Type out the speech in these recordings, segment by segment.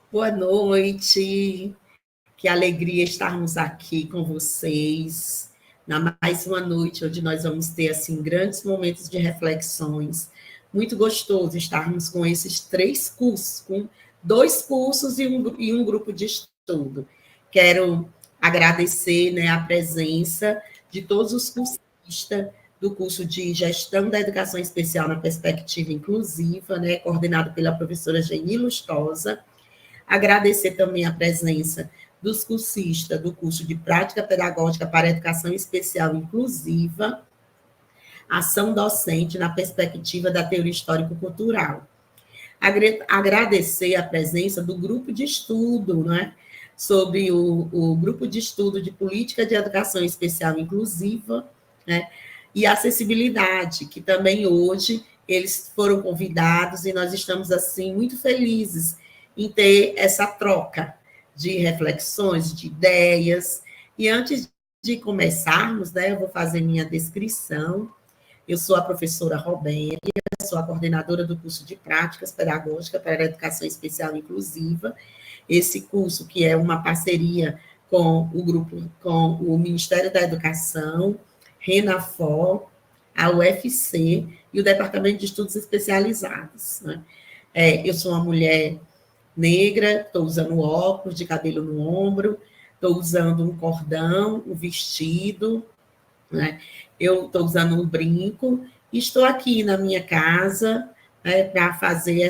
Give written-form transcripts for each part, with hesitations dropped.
Boa noite, que alegria estarmos aqui com vocês, na mais uma noite onde nós vamos ter, assim, grandes momentos de reflexões. Muito gostoso estarmos com esses 3 cursos, com 2 cursos e um grupo de estudo. Quero agradecer, né, a presença de todos os cursistas do curso de Gestão da Educação Especial na Perspectiva Inclusiva, né, coordenado pela professora Geni Lustosa. Agradecer também a presença dos cursistas do curso de Prática Pedagógica para Educação Especial Inclusiva, Ação Docente na Perspectiva da Teoria Histórico-Cultural. Agradecer a presença do grupo de estudo, né, sobre o grupo de estudo de Política de Educação Especial Inclusiva, né, e acessibilidade, que também hoje eles foram convidados e nós estamos, assim, muito felizes em ter essa troca de reflexões, de ideias. E antes de começarmos, né, eu vou fazer minha descrição. Eu sou a professora Robélia, sou a coordenadora do curso de Práticas Pedagógicas para a Educação Especial Inclusiva. Esse curso que é uma parceria com o grupo, com o Ministério da Educação, Renafor, a UFC e o Departamento de Estudos Especializados, né? Eu sou uma mulher negra, estou usando óculos, de cabelo no ombro, estou usando um cordão, um vestido, né? Eu estou usando um brinco, e estou aqui na minha casa, né, para fazer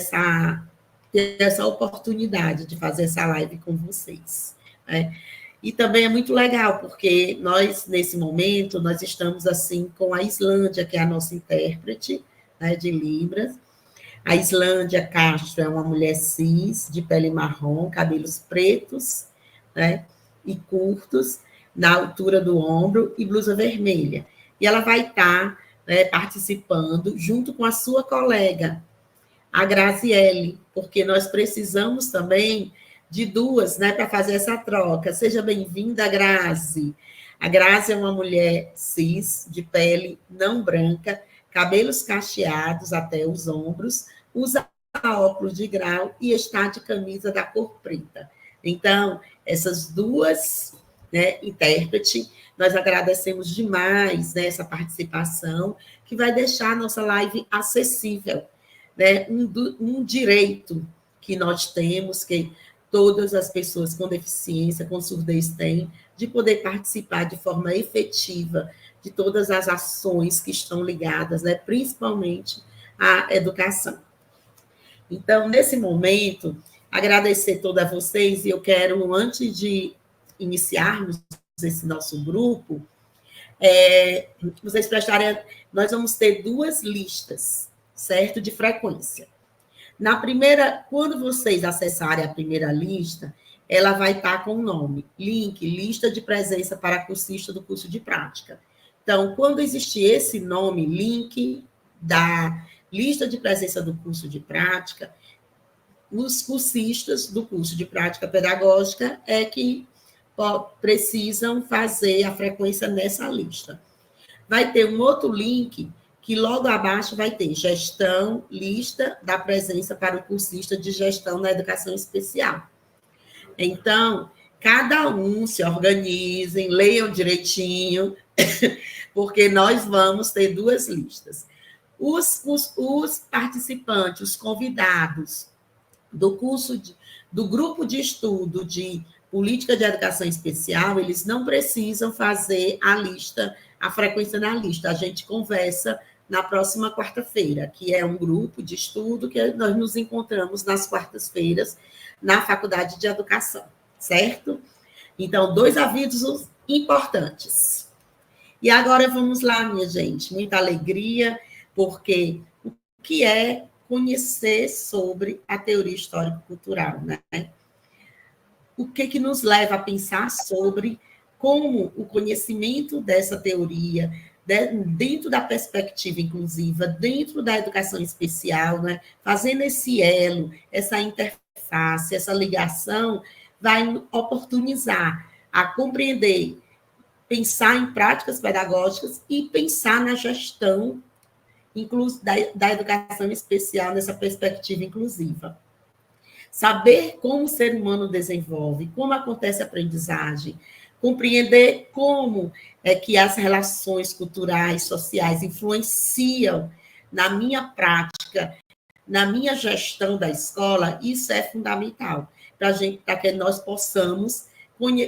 ter essa oportunidade de fazer essa live com vocês, né? E também é muito legal, porque nós, nesse momento, nós estamos, assim, com a Islândia, que é a nossa intérprete, né, de Libras. A Islândia Castro é uma mulher cis, de pele marrom, cabelos pretos, né, e curtos, na altura do ombro, e blusa vermelha. E ela vai estar, né, participando junto com a sua colega, a Graziele, porque nós precisamos também de 2, né, para fazer essa troca. Seja bem-vinda, Grazi. A Grazi é uma mulher cis, de pele não branca, cabelos cacheados até os ombros, usa óculos de grau e está de camisa da cor preta. Então, essas 2, né, intérpretes, nós agradecemos demais, né, essa participação, que vai deixar a nossa live acessível, né, um direito que nós temos, que todas as pessoas com deficiência, com surdez têm, de poder participar de forma efetiva de todas as ações que estão ligadas, né, principalmente à educação. Então, nesse momento, agradecer todos a vocês, e eu quero, antes de iniciarmos esse nosso grupo, vocês prestarem, nós vamos ter 2 listas, certo, de frequência. Na primeira, quando vocês acessarem a primeira lista, ela vai estar com o nome, link, lista de presença para cursista do curso de prática. Então, quando existir esse nome, link lista de presença do curso de prática, os cursistas do curso de prática pedagógica é que precisam fazer a frequência nessa lista. Vai ter um outro link que logo abaixo vai ter gestão, lista da presença para o cursista de gestão na educação especial. Então, cada um se organizem, leiam direitinho, porque nós vamos ter duas listas. Os participantes, os convidados do do grupo de estudo de política de educação especial, eles não precisam fazer a frequência na lista. A gente conversa na próxima quarta-feira, que é um grupo de estudo que nós nos encontramos nas quartas-feiras na Faculdade de Educação, certo? Então, 2 avisos importantes. E agora vamos lá, minha gente, muita alegria, porque o que é conhecer sobre a teoria histórico-cultural, né? O que nos leva a pensar sobre como o conhecimento dessa teoria, dentro da perspectiva inclusiva, dentro da educação especial, né? Fazendo esse elo, essa interface, essa ligação, vai oportunizar a compreender, pensar em práticas pedagógicas e pensar na gestão da educação especial nessa perspectiva inclusiva. Saber como o ser humano desenvolve, como acontece a aprendizagem, compreender como é que as relações culturais, sociais influenciam na minha prática, na minha gestão da escola, isso é fundamental para que nós possamos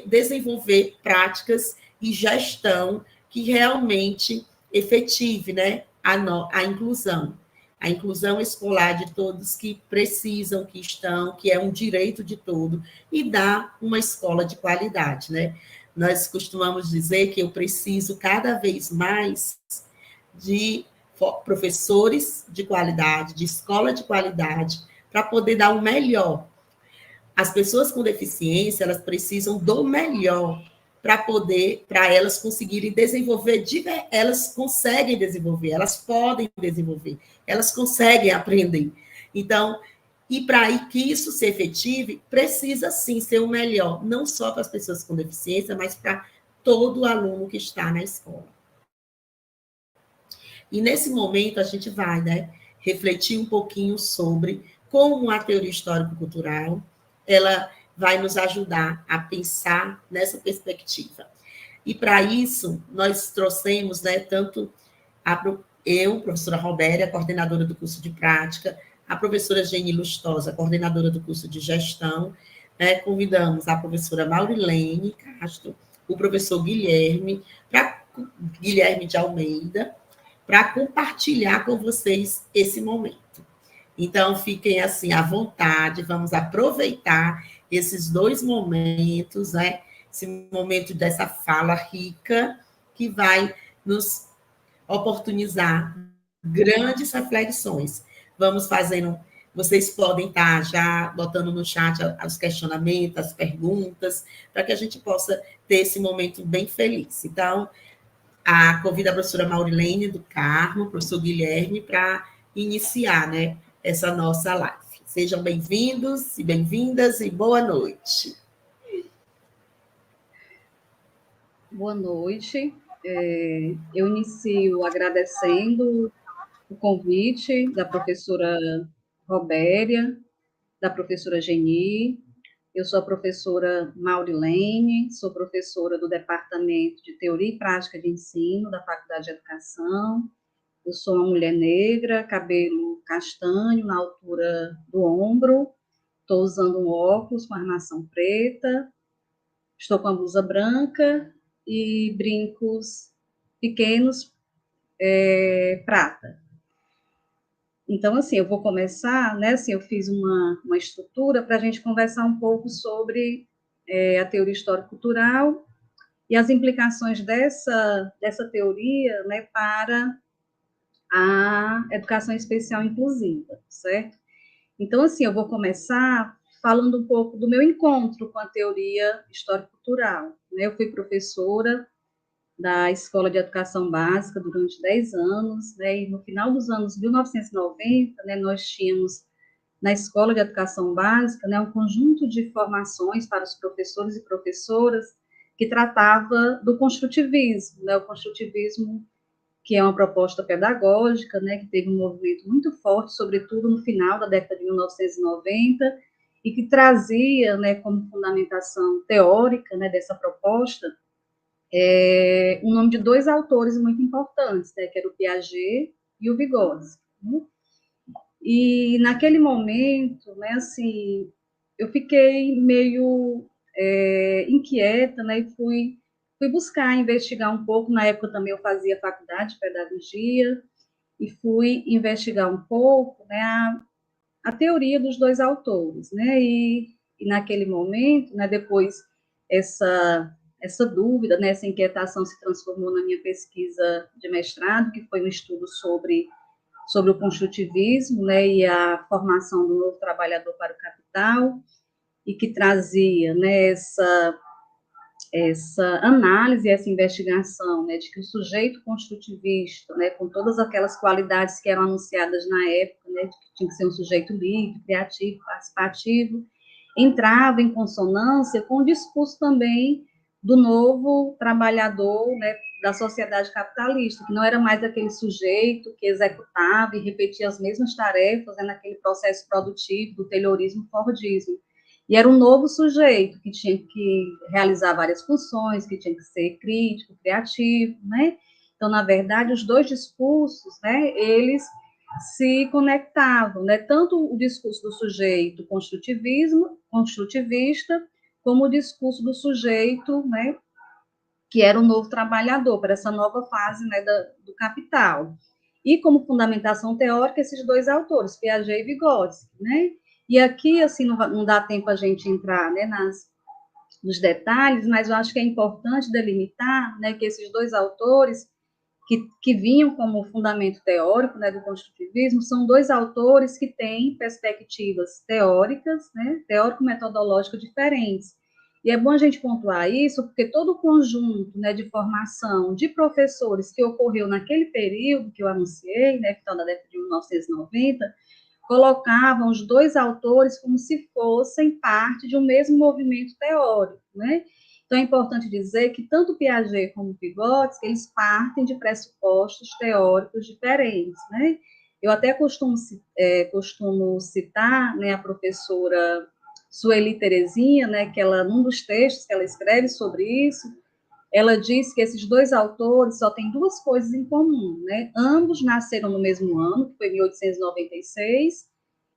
desenvolver práticas e gestão que realmente efetive, né, a inclusão. A inclusão escolar de todos que precisam, que estão, que é um direito de todo, e dar uma escola de qualidade, né? Nós costumamos dizer que eu preciso cada vez mais de professores de qualidade, de escola de qualidade, para poder dar o melhor. As pessoas com deficiência, elas precisam do melhor para elas conseguirem desenvolver, elas conseguem desenvolver, elas podem desenvolver, elas conseguem aprender. Então, e para que isso se efetive, precisa sim ser o melhor, não só para as pessoas com deficiência, mas para todo aluno que está na escola. E nesse momento a gente vai, né, refletir um pouquinho sobre como a teoria histórico-cultural ela vai nos ajudar a pensar nessa perspectiva. E para isso, nós trouxemos, né, tanto eu, professora Robéria, coordenadora do curso de prática, a professora Geni Lustosa, coordenadora do curso de gestão, né, convidamos a professora Maurilene Castro, o professor Guilherme de Almeida, para compartilhar com vocês esse momento. Então, fiquem assim à vontade, vamos aproveitar esses 2 momentos, né? Esse momento dessa fala rica, que vai nos oportunizar grandes reflexões. Vamos fazendo, vocês podem estar já botando no chat os questionamentos, as perguntas, para que a gente possa ter esse momento bem feliz. Então, convido a professora Maurilene do Carmo, o professor Guilherme, para iniciar, né, essa nossa live. Sejam bem-vindos e bem-vindas e boa noite. Boa noite. Eu inicio agradecendo o convite da professora Robéria, da professora Geni. Eu sou a professora Maurilene, sou professora do Departamento de Teoria e Prática de Ensino da Faculdade de Educação. Eu sou uma mulher negra, cabelo castanho na altura do ombro, estou usando um óculos com armação preta, estou com a blusa branca e brincos pequenos prata. Então, assim, eu vou começar, né, assim, eu fiz uma estrutura para a gente conversar um pouco sobre a teoria histórico-cultural e as implicações dessa teoria, né, para a educação especial inclusiva, certo? Então, assim, eu vou começar falando um pouco do meu encontro com a teoria histórico-cultural, né? Eu fui professora da Escola de Educação Básica durante 10 anos, né, e no final dos anos 1990, né, nós tínhamos na Escola de Educação Básica, né, um conjunto de formações para os professores e professoras que tratava do construtivismo, né, o construtivismo que é uma proposta pedagógica, né, que teve um movimento muito forte, sobretudo no final da década de 1990, e que trazia, né, como fundamentação teórica, né, dessa proposta, o nome de dois autores muito importantes, né, que era o Piaget e o Vygotsky, né? E naquele momento, né, assim, eu fiquei meio inquieta, né, e fui buscar investigar um pouco. Na época também eu fazia faculdade de pedagogia e fui investigar um pouco, né, a teoria dos dois autores, né, e naquele momento, né, depois essa dúvida, né, essa inquietação se transformou na minha pesquisa de mestrado, que foi um estudo sobre o construtivismo, né, e a formação do novo trabalhador para o capital, e que trazia, né, essa análise, essa investigação, né, de que o sujeito construtivista, né, com todas aquelas qualidades que eram anunciadas na época, né, de que tinha que ser um sujeito livre, criativo, participativo, entrava em consonância com o discurso também do novo trabalhador, né, da sociedade capitalista, que não era mais aquele sujeito que executava e repetia as mesmas tarefas, né, naquele processo produtivo do Taylorismo e Fordismo. E era um novo sujeito que tinha que realizar várias funções, que tinha que ser crítico, criativo, né? Então, na verdade, os dois discursos, né, eles se conectavam, né? Tanto o discurso do sujeito construtivista, como o discurso do sujeito, né, que era o novo trabalhador, para essa nova fase, né, do capital. E como fundamentação teórica, esses dois autores, Piaget e Vygotsky, né? E aqui, assim, não dá tempo a gente entrar, né, nos detalhes, mas eu acho que é importante delimitar, né, que esses dois autores, que vinham como fundamento teórico, né, do construtivismo, são dois autores que têm perspectivas teóricas, né, teórico-metodológicas diferentes. E é bom a gente pontuar isso, porque todo o conjunto, né, de formação de professores que ocorreu naquele período que eu anunciei, né, final da década de 1990, colocavam os dois autores como se fossem parte de um mesmo movimento teórico, né? Então, é importante dizer que tanto Piaget como Vygotsky, eles partem de pressupostos teóricos diferentes, né? Eu até costumo citar, né, a professora Sueli Terezinha, né, que ela, num dos textos que ela escreve sobre isso, ela diz que esses dois autores só têm duas coisas em comum, né? Ambos nasceram no mesmo ano, que foi 1896,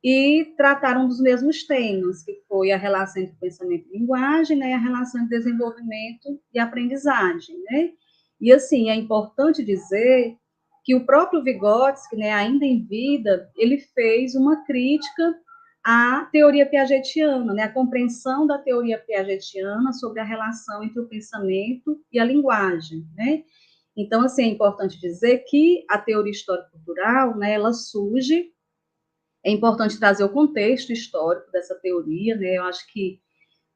e trataram dos mesmos temas, que foi a relação entre pensamento e linguagem, né, e a relação entre desenvolvimento e aprendizagem, né? E, assim, é importante dizer que o próprio Vygotsky, né, ainda em vida, ele fez uma crítica à teoria piagetiana, né, a compreensão da teoria piagetiana sobre a relação entre o pensamento e a linguagem, né? Então, assim, é importante dizer que a teoria histórico-cultural, né, ela surge. É importante trazer o contexto histórico dessa teoria, né? Eu acho que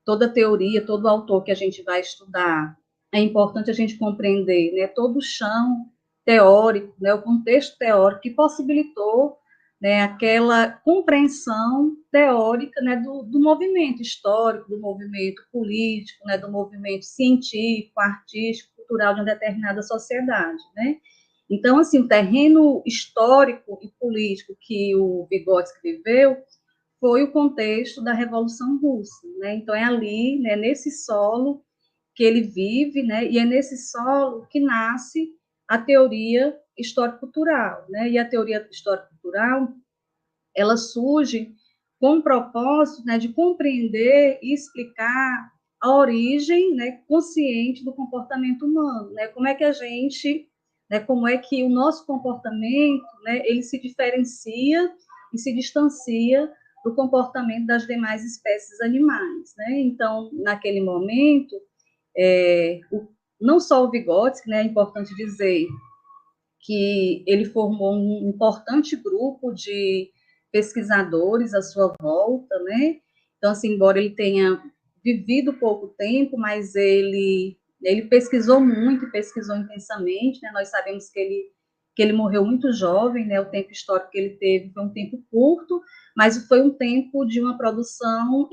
toda teoria, todo autor que a gente vai estudar, é importante a gente compreender, né, todo o chão teórico, né, o contexto teórico que possibilitou, né, aquela compreensão teórica, né, do movimento histórico, do movimento político, né, do movimento científico, artístico, cultural de uma determinada sociedade, né? Então, assim, o terreno histórico e político que o Vygotsky viveu foi o contexto da Revolução Russa, né? Então, é ali, né, nesse solo que ele vive, né, e é nesse solo que nasce a teoria histórico-cultural, né? E a teoria histórico-cultural, ela surge com o propósito, né, de compreender e explicar a origem, né, consciente do comportamento humano, né? Como é que a gente, né, como é que o nosso comportamento, né, ele se diferencia e se distancia do comportamento das demais espécies animais, né? Então, naquele momento, não só o Vygotsky, né, é importante dizer que ele formou um importante grupo de pesquisadores à sua volta, né? Então, assim, embora ele tenha vivido pouco tempo, mas ele Ele pesquisou muito, pesquisou intensamente, né? Nós sabemos que ele morreu muito jovem, né? O tempo histórico que ele teve foi um tempo curto, mas foi um tempo de uma produção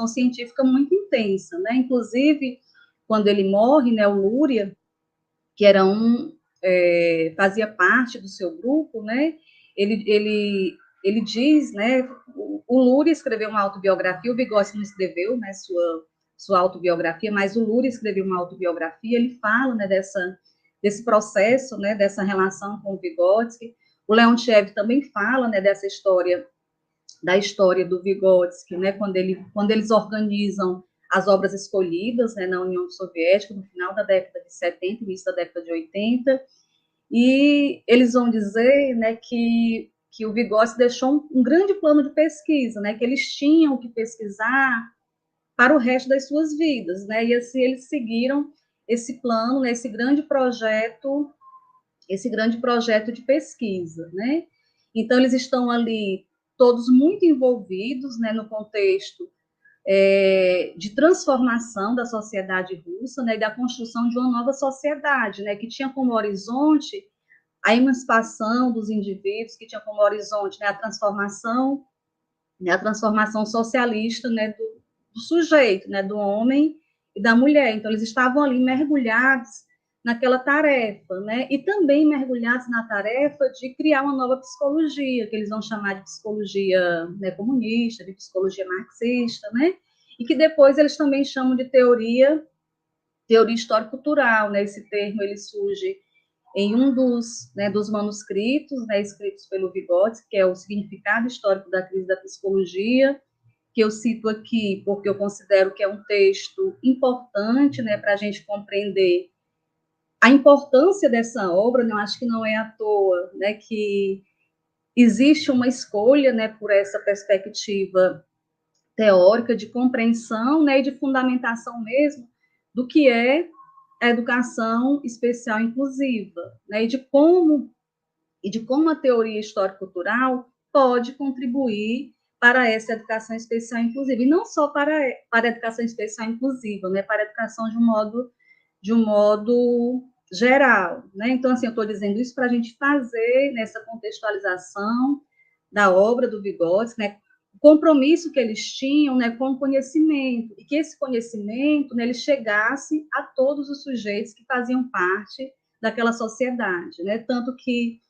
científica muito intensa, né? Inclusive, quando ele morre, né, o Lúria, que era fazia parte do seu grupo, né? Ele diz, né? O Lúria escreveu uma autobiografia, o Vygotsky não escreveu, né? Sua autobiografia, mas o Lúria escreveu uma autobiografia. Ele fala, né? Desse processo, né? Dessa relação com o Vygotsky. O Leontiev também fala, né? Dessa história, da história do Vygotsky, né? Quando eles organizam as obras escolhidas, né, na União Soviética, no final da década de 70, início da década de 80, e eles vão dizer, né, que o Vygotsky deixou um grande plano de pesquisa, né, que eles tinham que pesquisar para o resto das suas vidas, né, e assim eles seguiram esse plano, né, esse grande projeto de pesquisa, né. Então eles estão ali todos muito envolvidos, né, no contexto de transformação da sociedade russa, né, e da construção de uma nova sociedade, né, que tinha como horizonte a emancipação dos indivíduos, que tinha como horizonte, né, a transformação socialista, né, do sujeito, né, do homem e da mulher. Então, eles estavam ali mergulhados naquela tarefa, né, e também mergulhados na tarefa de criar uma nova psicologia, que eles vão chamar de psicologia, né, comunista, de psicologia marxista, né, e que depois eles também chamam de teoria histórico-cultural, né, esse termo ele surge em um dos manuscritos, né, escritos pelo Vygotsky, que é o Significado Histórico da Crise da Psicologia, que eu cito aqui porque eu considero que é um texto importante, né, para a gente compreender a importância dessa obra. Né, eu acho que não é à toa, né, que existe uma escolha, né, por essa perspectiva teórica de compreensão, né, e de fundamentação mesmo do que é a educação especial inclusiva, né, e de como a teoria histórico-cultural pode contribuir para essa educação especial inclusiva, e não só para a educação especial inclusiva, né, para a educação de um modo geral, né? Então, assim, eu estou dizendo isso para a gente fazer nessa contextualização da obra do Vygotsky, né, o compromisso que eles tinham, né, com o conhecimento, e que esse conhecimento, né, ele chegasse a todos os sujeitos que faziam parte daquela sociedade, né, tanto que,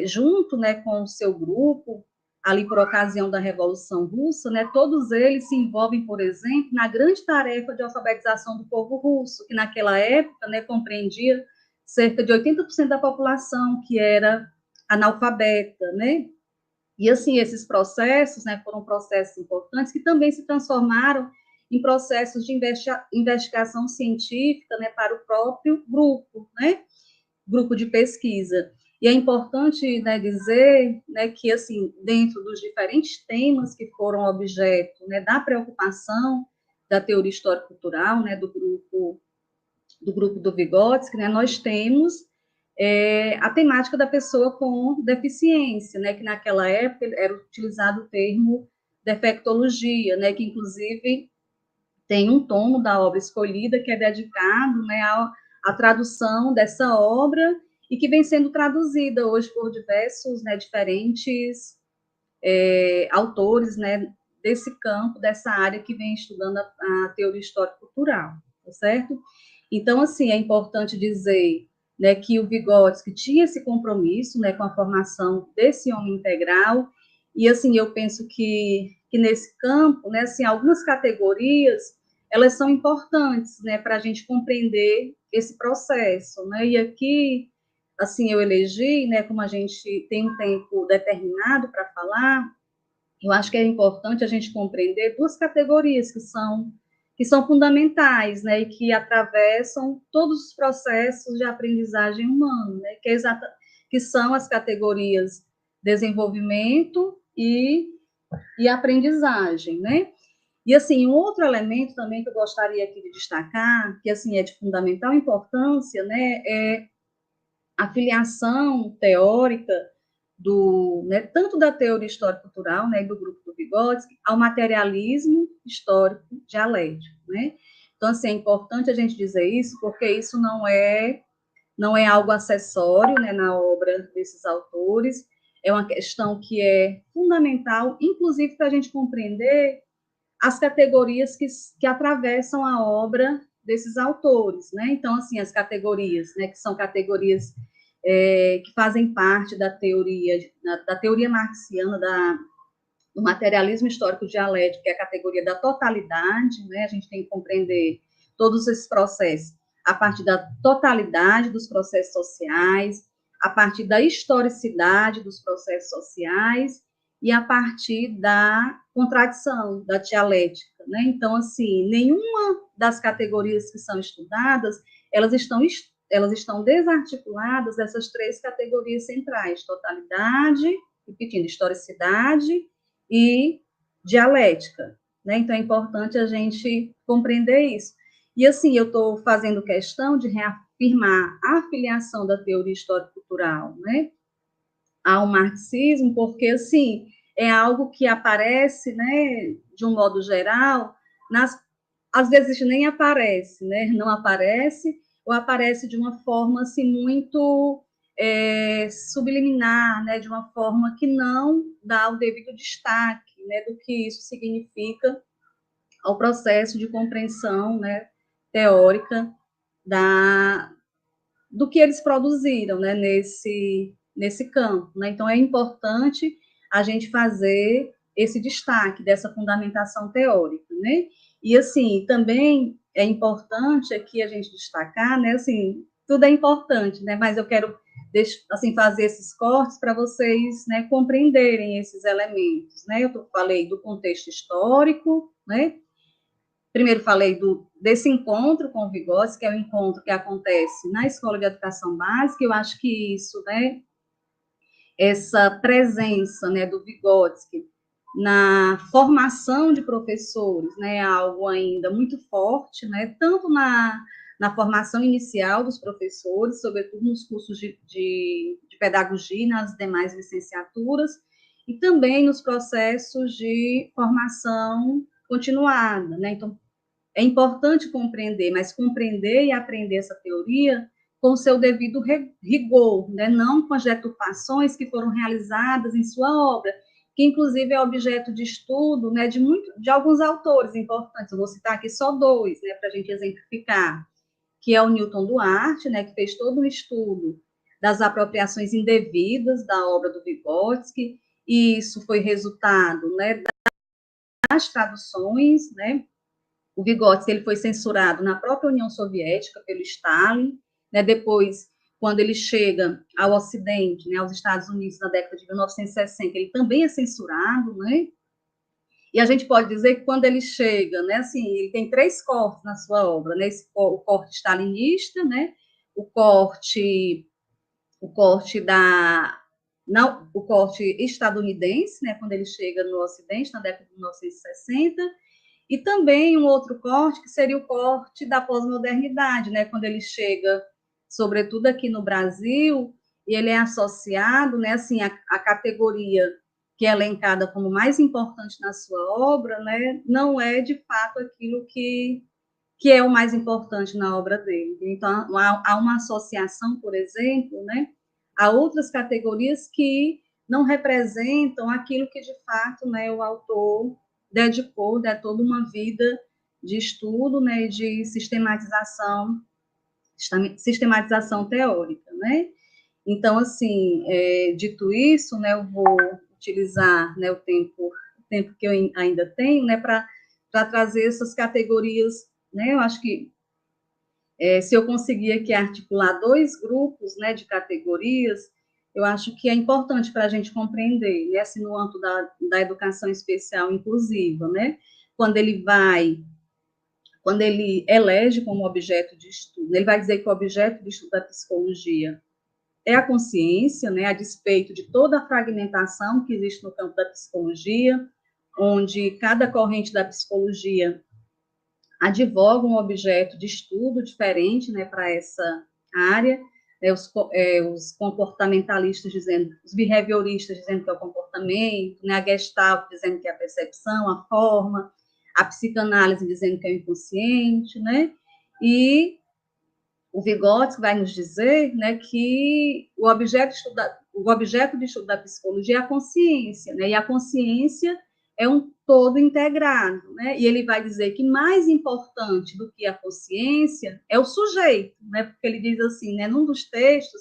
junto, né, com o seu grupo, ali por ocasião da Revolução Russa, né, todos eles se envolvem, por exemplo, na grande tarefa de alfabetização do povo russo, que naquela época, né, compreendia cerca de 80% da população que era analfabeta, né, e, assim, esses processos, né, foram processos importantes que também se transformaram em processos de investigação científica, né, para o próprio grupo, né, grupo de pesquisa. E é importante, né, dizer, né, que, assim, dentro dos diferentes temas que foram objeto, né, da preocupação da teoria histórico-cultural, né, do grupo do Vygotsky, né, nós temos a temática da pessoa com deficiência, né, que naquela época era utilizado o termo defectologia, né, que inclusive tem um tomo da obra escolhida que é dedicado, né, à tradução dessa obra e que vem sendo traduzida hoje por diversos, né, diferentes autores, né, desse campo, dessa área que vem estudando a teoria histórico-cultural, tá certo? Então, assim, é importante dizer, né, que o Vygotsky tinha esse compromisso, né, com a formação desse homem integral, e, assim, eu penso que nesse campo, né, assim, algumas categorias, elas são importantes, né, para a gente compreender esse processo, né, e aqui, assim, eu elegi, né, como a gente tem um tempo determinado para falar, eu acho que é importante a gente compreender duas categorias que são fundamentais, né, e que atravessam todos os processos de aprendizagem humana, né, que são as categorias desenvolvimento e aprendizagem, né? E, assim, um outro elemento também que eu gostaria aqui de destacar, que, assim, é de fundamental importância, né, é a filiação teórica né, tanto da teoria histórico-cultural, né, do grupo do Vygotsky, ao materialismo histórico dialético, né? Então, assim, é importante a gente dizer isso, porque isso não é algo acessório, né, na obra desses autores, é uma questão que é fundamental, inclusive para a gente compreender as categorias que atravessam a obra desses autores, né? Então, assim, as categorias, né, que são categorias que fazem parte da teoria marxiana do materialismo histórico dialético, que é a categoria da totalidade, né? A gente tem que compreender todos esses processos a partir da totalidade dos processos sociais, a partir da historicidade dos processos sociais e a partir da contradição, da dialética, né? Então, assim, nenhuma das categorias que são estudadas, elas estão desarticuladas dessas três categorias centrais: totalidade, repetindo, historicidade e dialética, né? Então, é importante a gente compreender isso. E, assim, eu estou fazendo questão de reafirmar a afiliação da teoria histórico-cultural, né, ao marxismo, porque, assim, é algo que aparece, né, de um modo geral, às vezes nem aparece, né, não aparece, ou aparece de uma forma, assim, muito subliminar, né, de uma forma que não dá o devido destaque, né, do que isso significa ao processo de compreensão, né, teórica do que eles produziram, né, nesse campo, né? Então, é importante a gente fazer esse destaque dessa fundamentação teórica, né? E, assim, também é importante aqui a gente destacar, né, assim, tudo é importante, né, mas eu quero, assim, fazer esses cortes para vocês, né, compreenderem esses elementos, né? Eu falei do contexto histórico, né? Primeiro falei desse encontro com o Vygotsky, que é o encontro que acontece na Escola de Educação Básica. Eu acho que isso, né, essa presença, né, do Vygotsky na formação de professores, né, é algo ainda muito forte, né, tanto na formação inicial dos professores, sobretudo nos cursos de pedagogia e nas demais licenciaturas, e também nos processos de formação continuada, né? Então, é importante compreender, mas compreender e aprender essa teoria com o seu devido rigor, né? Não com as deturpações que foram realizadas em sua obra, que inclusive é objeto de estudo, né, de alguns autores importantes. Eu vou citar aqui só dois, né, para a gente exemplificar, que é o Newton Duarte, né, que fez todo um estudo das apropriações indevidas da obra do Vygotsky, e isso foi resultado, né, das traduções, né. O Vygotsky, ele foi censurado na própria União Soviética pelo Stalin, né? Depois, quando ele chega ao Ocidente, né, aos Estados Unidos, na década de 1960, ele também é censurado, né? E a gente pode dizer que quando ele chega, né, assim, ele tem três cortes na sua obra, né? O corte stalinista, né? O corte o corte estadunidense, né, quando ele chega no Ocidente, na década de 1960, e também um outro corte, que seria o corte da pós-modernidade, né, quando ele chega, sobretudo aqui no Brasil, e ele é associado, né, assim, a categoria que é elencada como mais importante na sua obra, né, não é, de fato, aquilo que é o mais importante na obra dele. Então, há uma associação, por exemplo, né, a outras categorias que não representam aquilo que, de fato, né, o autor dedicou, né, toda uma vida de estudo, né, de sistematização teórica, né? Então, assim, dito isso, né, eu vou utilizar, né, o tempo que eu ainda tenho, né, para trazer essas categorias, né? Eu acho que se eu conseguir aqui articular dois grupos, né, de categorias, eu acho que é importante para a gente compreender, né, assim, no âmbito da educação especial inclusiva, né, quando ele elege como objeto de estudo, ele vai dizer que o objeto de estudo da psicologia é a consciência, né, a despeito de toda a fragmentação que existe no campo da psicologia, onde cada corrente da psicologia advoga um objeto de estudo diferente, né, para essa área, os comportamentalistas dizendo, os behavioristas dizendo que é o comportamento, né, a Gestalt dizendo que é a percepção, a forma, a psicanálise dizendo que é o inconsciente, né? E o Vygotsky vai nos dizer, né, que o objeto de estudo da psicologia é a consciência, né? E a consciência é um todo integrado, né? E ele vai dizer que mais importante do que a consciência é o sujeito, né? Porque ele diz assim, né, num dos textos,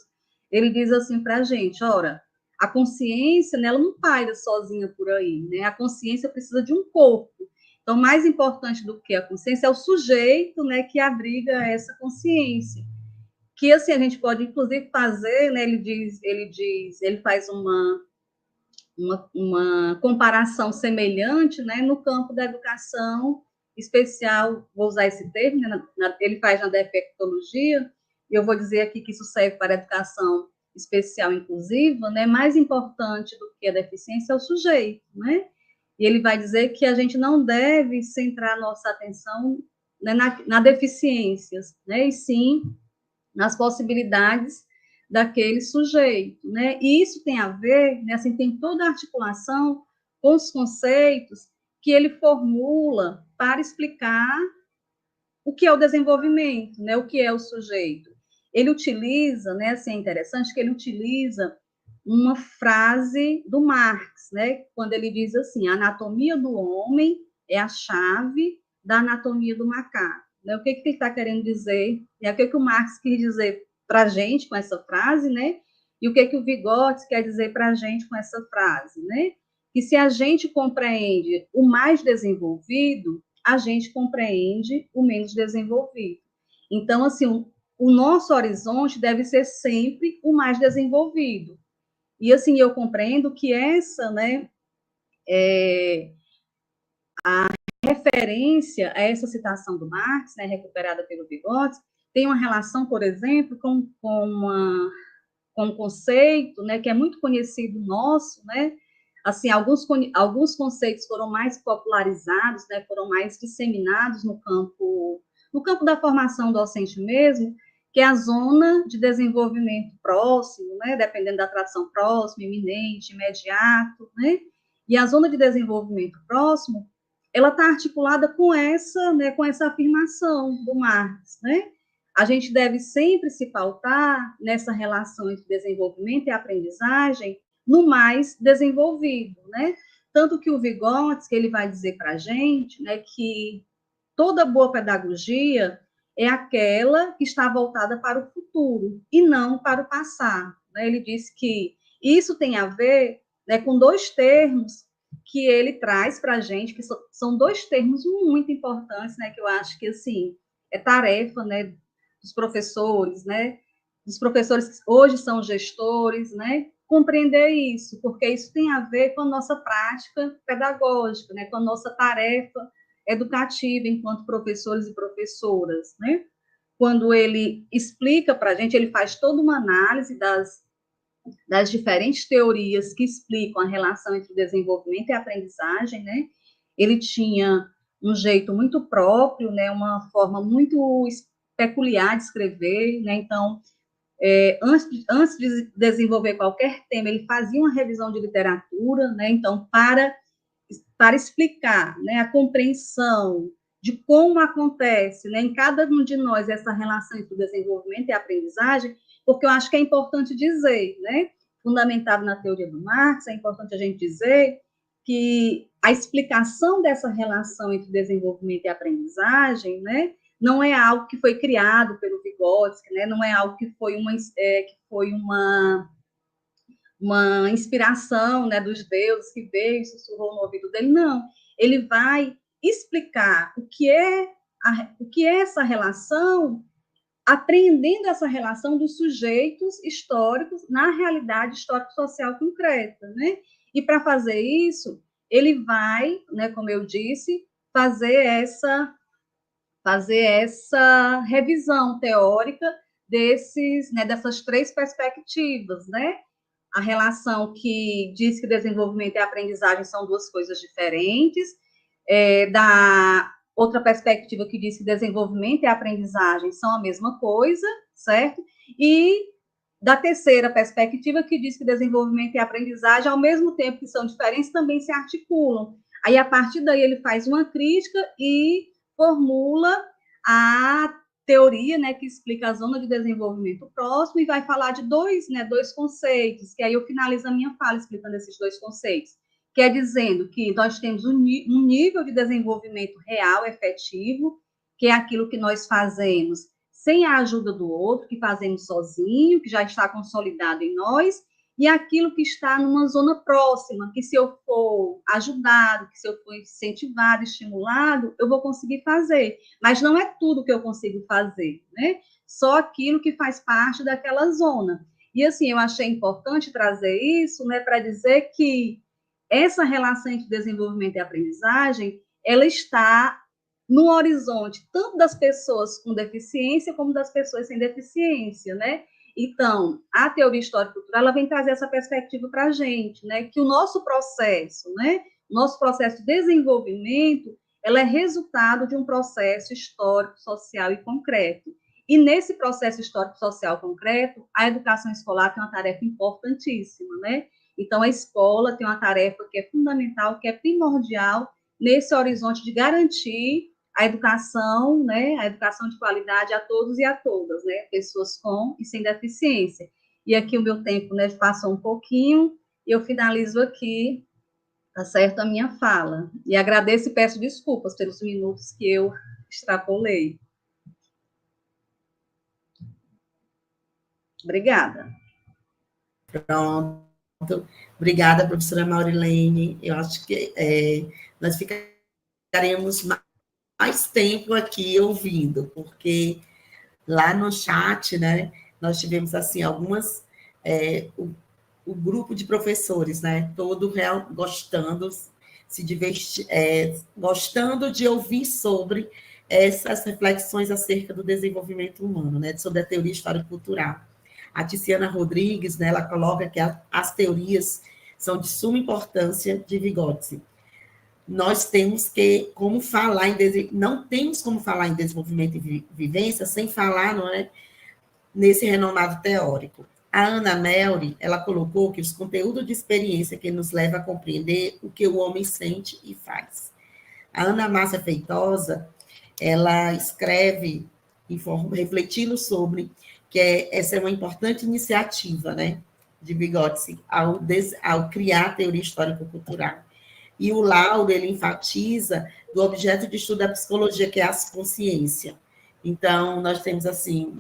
ele diz assim para a gente, ora, a consciência, né, ela não paira sozinha por aí, né? A consciência precisa de um corpo. Então, mais importante do que a consciência é o sujeito, né, que abriga essa consciência. Que, assim, a gente pode, inclusive, fazer, né, ele faz uma comparação semelhante, né, no campo da educação especial, vou usar esse termo, né, ele faz na defectologia, e eu vou dizer aqui que isso serve para a educação especial inclusiva, né, mais importante do que a deficiência é o sujeito, né, e ele vai dizer que a gente não deve centrar nossa atenção, né, na deficiências, né, e sim nas possibilidades daquele sujeito, né? E isso tem a ver, né, assim, tem toda a articulação com os conceitos que ele formula para explicar o que é o desenvolvimento, né? O que é o sujeito. Ele utiliza, né, assim, é interessante que ele utiliza uma frase do Marx, né, quando ele diz assim, a anatomia do homem é a chave da anatomia do macaco. Né? O que ele está querendo dizer? É o que o Marx quis dizer para a gente com essa frase, né? E o que o Vygotsky quer dizer para a gente com essa frase, né? Que se a gente compreende o mais desenvolvido, a gente compreende o menos desenvolvido. Então, assim, o nosso horizonte deve ser sempre o mais desenvolvido. E, assim, eu compreendo que essa, né, a referência a essa citação do Marx, né, recuperada pelo Vygotsky, tem uma relação, por exemplo, com um conceito, né, que é muito conhecido nosso, né, assim, alguns conceitos foram mais popularizados, né, foram mais disseminados no campo da formação docente mesmo, que é a zona de desenvolvimento próximo, né, dependendo da tradução próximo, iminente, imediato, né, e a zona de desenvolvimento próximo, ela está articulada né, com essa afirmação do Marx, né, a gente deve sempre se pautar nessa relação entre desenvolvimento e aprendizagem no mais desenvolvido, né? Tanto que o Vygotsky, ele vai dizer para a gente, né, que toda boa pedagogia é aquela que está voltada para o futuro e não para o passado. Né? Ele diz que isso tem a ver, né, com dois termos que ele traz para a gente, que são dois termos muito importantes, né, que eu acho que, assim, é tarefa, né, dos professores, né, dos professores que hoje são gestores, né, compreender isso, porque isso tem a ver com a nossa prática pedagógica, né, com a nossa tarefa educativa enquanto professores e professoras, né? Quando ele explica para a gente, ele faz toda uma análise das diferentes teorias que explicam a relação entre o desenvolvimento e a aprendizagem, né? Ele tinha um jeito muito próprio, né? Uma forma muito peculiar de escrever, né? Então, antes de desenvolver qualquer tema, ele fazia uma revisão de literatura, né? Então, para explicar, né, a compreensão de como acontece, né, em cada um de nós essa relação entre o desenvolvimento e a aprendizagem, porque eu acho que é importante dizer, né, fundamentado na teoria do Marx, é importante a gente dizer que a explicação dessa relação entre desenvolvimento e aprendizagem, né, não é algo que foi criado pelo Vygotsky, né, não é algo que foi uma inspiração, né, dos deuses que veio e sussurrou no ouvido dele, não. Ele vai explicar o que é essa relação, apreendendo essa relação dos sujeitos históricos na realidade histórico-social concreta, né? E para fazer isso, ele vai, né, como eu disse, fazer essa revisão teórica dessas três perspectivas, né? A relação que diz que desenvolvimento e aprendizagem são duas coisas diferentes, da outra perspectiva que diz que desenvolvimento e aprendizagem são a mesma coisa, certo? E da terceira perspectiva que diz que desenvolvimento e aprendizagem, ao mesmo tempo que são diferentes, também se articulam. Aí, a partir daí, ele faz uma crítica e formula a teoria, né, que explica a zona de desenvolvimento próximo e vai falar de dois conceitos, que aí eu finalizo a minha fala explicando esses dois conceitos, que é dizendo que nós temos um nível de desenvolvimento real, efetivo, que é aquilo que nós fazemos sem a ajuda do outro, que fazemos sozinho, que já está consolidado em nós, e aquilo que está numa zona próxima, que se eu for ajudado, que se eu for incentivado, estimulado, eu vou conseguir fazer. Mas não é tudo que eu consigo fazer, né? Só aquilo que faz parte daquela zona. E, assim, eu achei importante trazer isso, né, para dizer que essa relação entre desenvolvimento e aprendizagem, ela está no horizonte tanto das pessoas com deficiência como das pessoas sem deficiência, né? Então, a teoria histórico-cultural, ela vem trazer essa perspectiva para a gente, né? Que o nosso processo, né? Nosso processo de desenvolvimento, ela é resultado de um processo histórico, social e concreto. E nesse processo histórico, social concreto, a educação escolar tem uma tarefa importantíssima, né? Então, a escola tem uma tarefa que é fundamental, que é primordial nesse horizonte de garantir a educação, né, a educação de qualidade a todos e a todas, né, pessoas com e sem deficiência. E aqui o meu tempo, né, passou um pouquinho, e eu finalizo aqui, tá certo, a minha fala. E agradeço e peço desculpas pelos minutos que eu extrapolei. Obrigada. Pronto. Obrigada, professora Maurilene. Eu acho que nós ficaremos mais tempo aqui ouvindo, porque lá no chat, né, nós tivemos, assim, algumas, o grupo de professores, né, todo gostando, se divertir, gostando de ouvir sobre essas reflexões acerca do desenvolvimento humano, né, sobre a teoria histórico-cultural. A Tiziana Rodrigues, né, ela coloca que as teorias são de suma importância de Vygotsky. Nós temos que, não temos como falar em desenvolvimento e vivência sem falar, não é, nesse renomado teórico. A Ana Melry, ela colocou que os conteúdos de experiência que nos leva a compreender o que o homem sente e faz. A Ana Márcia Feitosa, ela escreve, refletindo sobre que essa é uma importante iniciativa, né, de Vygotsky ao criar a teoria histórico-cultural. E o Lauro, ele enfatiza do objeto de estudo da psicologia, que é a consciência. Então, nós temos, assim,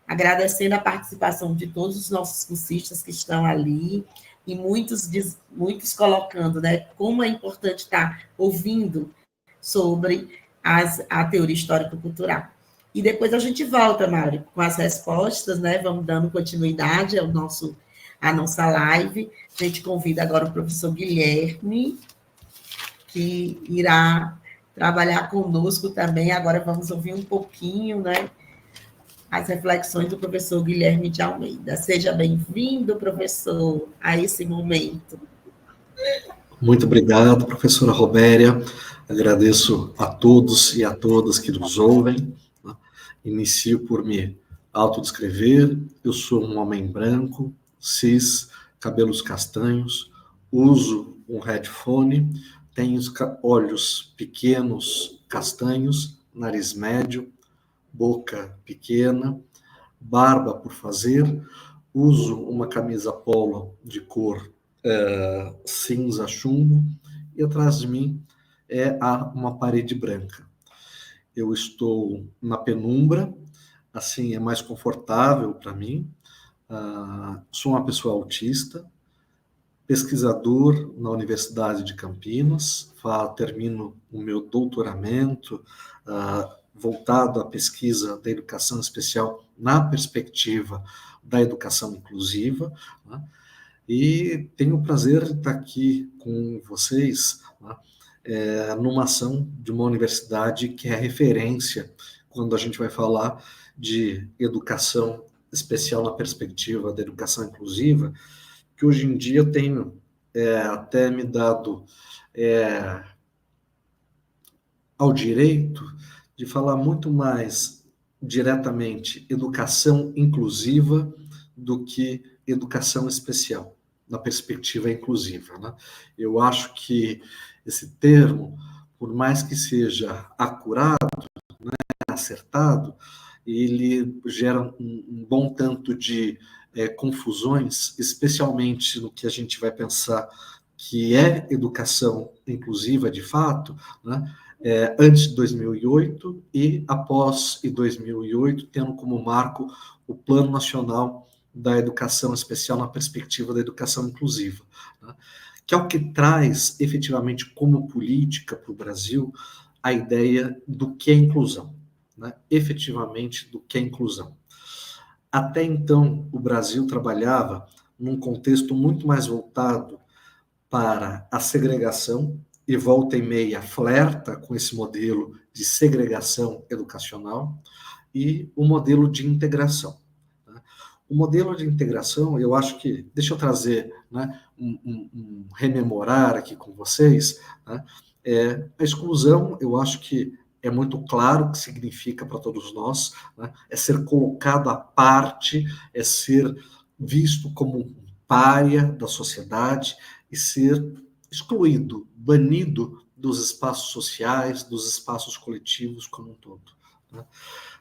agradecendo a participação de todos os nossos cursistas que estão ali, e muitos colocando, né, como é importante estar ouvindo sobre a teoria histórico-cultural. E depois a gente volta, Mário, com as respostas, né, vamos dando continuidade à nossa live. A gente convida agora o professor Guilherme, que irá trabalhar conosco também. Agora vamos ouvir um pouquinho, né, as reflexões do professor Guilherme de Almeida. Seja bem-vindo, professor, a esse momento. Muito obrigado, professora Robéria. Agradeço a todos e a todas que nos ouvem. Inicio por me autodescrever. Eu sou um homem branco, cis, cabelos castanhos, uso um headphone, tenho olhos pequenos, castanhos, nariz médio, boca pequena, barba por fazer, uso uma camisa polo de cor cinza chumbo, e atrás de mim há uma parede branca. Eu estou na penumbra, assim é mais confortável para mim. Sou uma pessoa autista, pesquisador na Universidade de Campinas, termino o meu doutoramento voltado à pesquisa da educação especial na perspectiva da educação inclusiva, né? E tenho o prazer de estar aqui com vocês, né, numa ação de uma universidade que é referência quando a gente vai falar de educação especial na perspectiva da educação inclusiva, que hoje em dia eu tenho até me dado ao direito de falar muito mais diretamente educação inclusiva do que educação especial, na perspectiva inclusiva, né? Eu acho que esse termo, por mais que seja acurado, né, acertado, ele gera um bom tanto de confusões, especialmente no que a gente vai pensar que é educação inclusiva de fato, né? Antes de 2008 e após 2008, tendo como marco o Plano Nacional da Educação Especial na perspectiva da educação inclusiva, né? Que é o que traz efetivamente como política para o Brasil a ideia do que é inclusão, né? Efetivamente do que é inclusão. Até então, o Brasil trabalhava num contexto muito mais voltado para a segregação, e volta e meia flerta com esse modelo de segregação educacional, e o modelo de integração. O modelo de integração, eu acho que, deixa eu trazer, né, rememorar aqui com vocês, né, a exclusão, eu acho que é muito claro o que significa para todos nós, né, é ser colocado à parte, é ser visto como um pária da sociedade e ser excluído, banido dos espaços sociais, dos espaços coletivos como um todo, né?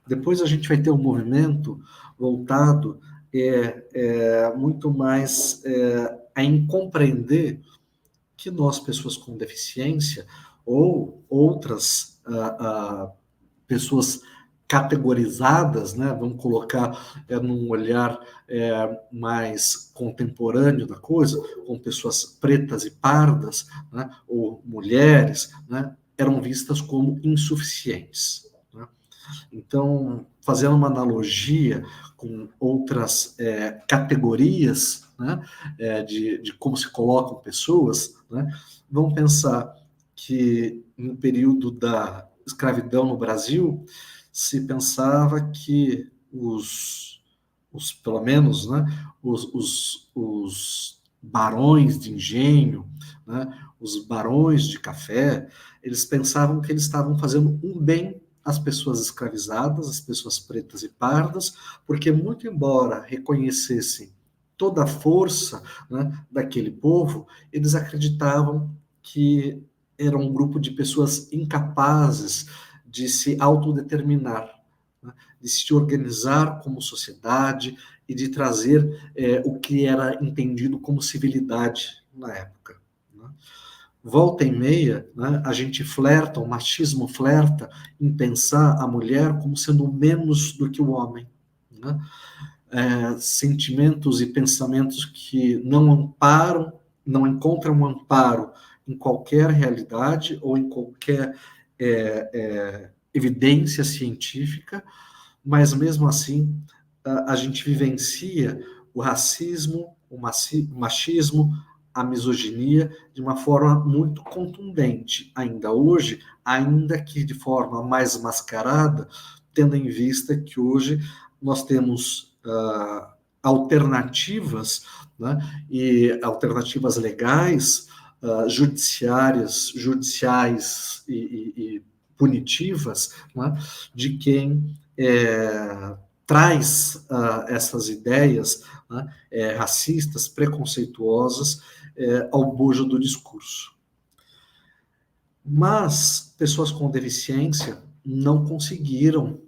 Depois a gente vai ter um movimento voltado muito mais em compreender que nós, pessoas com deficiência, ou outras pessoas categorizadas, né, vamos colocar num olhar mais contemporâneo da coisa, com pessoas pretas e pardas, né, ou mulheres, né, eram vistas como insuficientes, né? Então, fazendo uma analogia com outras categorias, né, de como se colocam pessoas, né, vamos pensar que no período da escravidão no Brasil, se pensava que pelo menos, né, os barões de engenho, né, os barões de café, eles pensavam que eles estavam fazendo um bem às pessoas escravizadas, às pessoas pretas e pardas, porque muito embora reconhecessem toda a força, né, daquele povo, eles acreditavam que era um grupo de pessoas incapazes de se autodeterminar, né, de se organizar como sociedade e de trazer o que era entendido como civilidade na época, né? Volta e meia, né, a gente flerta, o machismo flerta em pensar a mulher como sendo menos do que o homem, né? Sentimentos e pensamentos que não amparam, não encontram um amparo em qualquer realidade ou em qualquer evidência científica, mas mesmo assim a gente vivencia o racismo, o machismo, a misoginia de uma forma muito contundente ainda hoje, ainda que de forma mais mascarada, tendo em vista que hoje nós temos alternativas, né, e alternativas legais, judiciais e punitivas, né, de quem traz essas ideias, né, racistas, preconceituosas, ao bojo do discurso. Mas pessoas com deficiência não conseguiram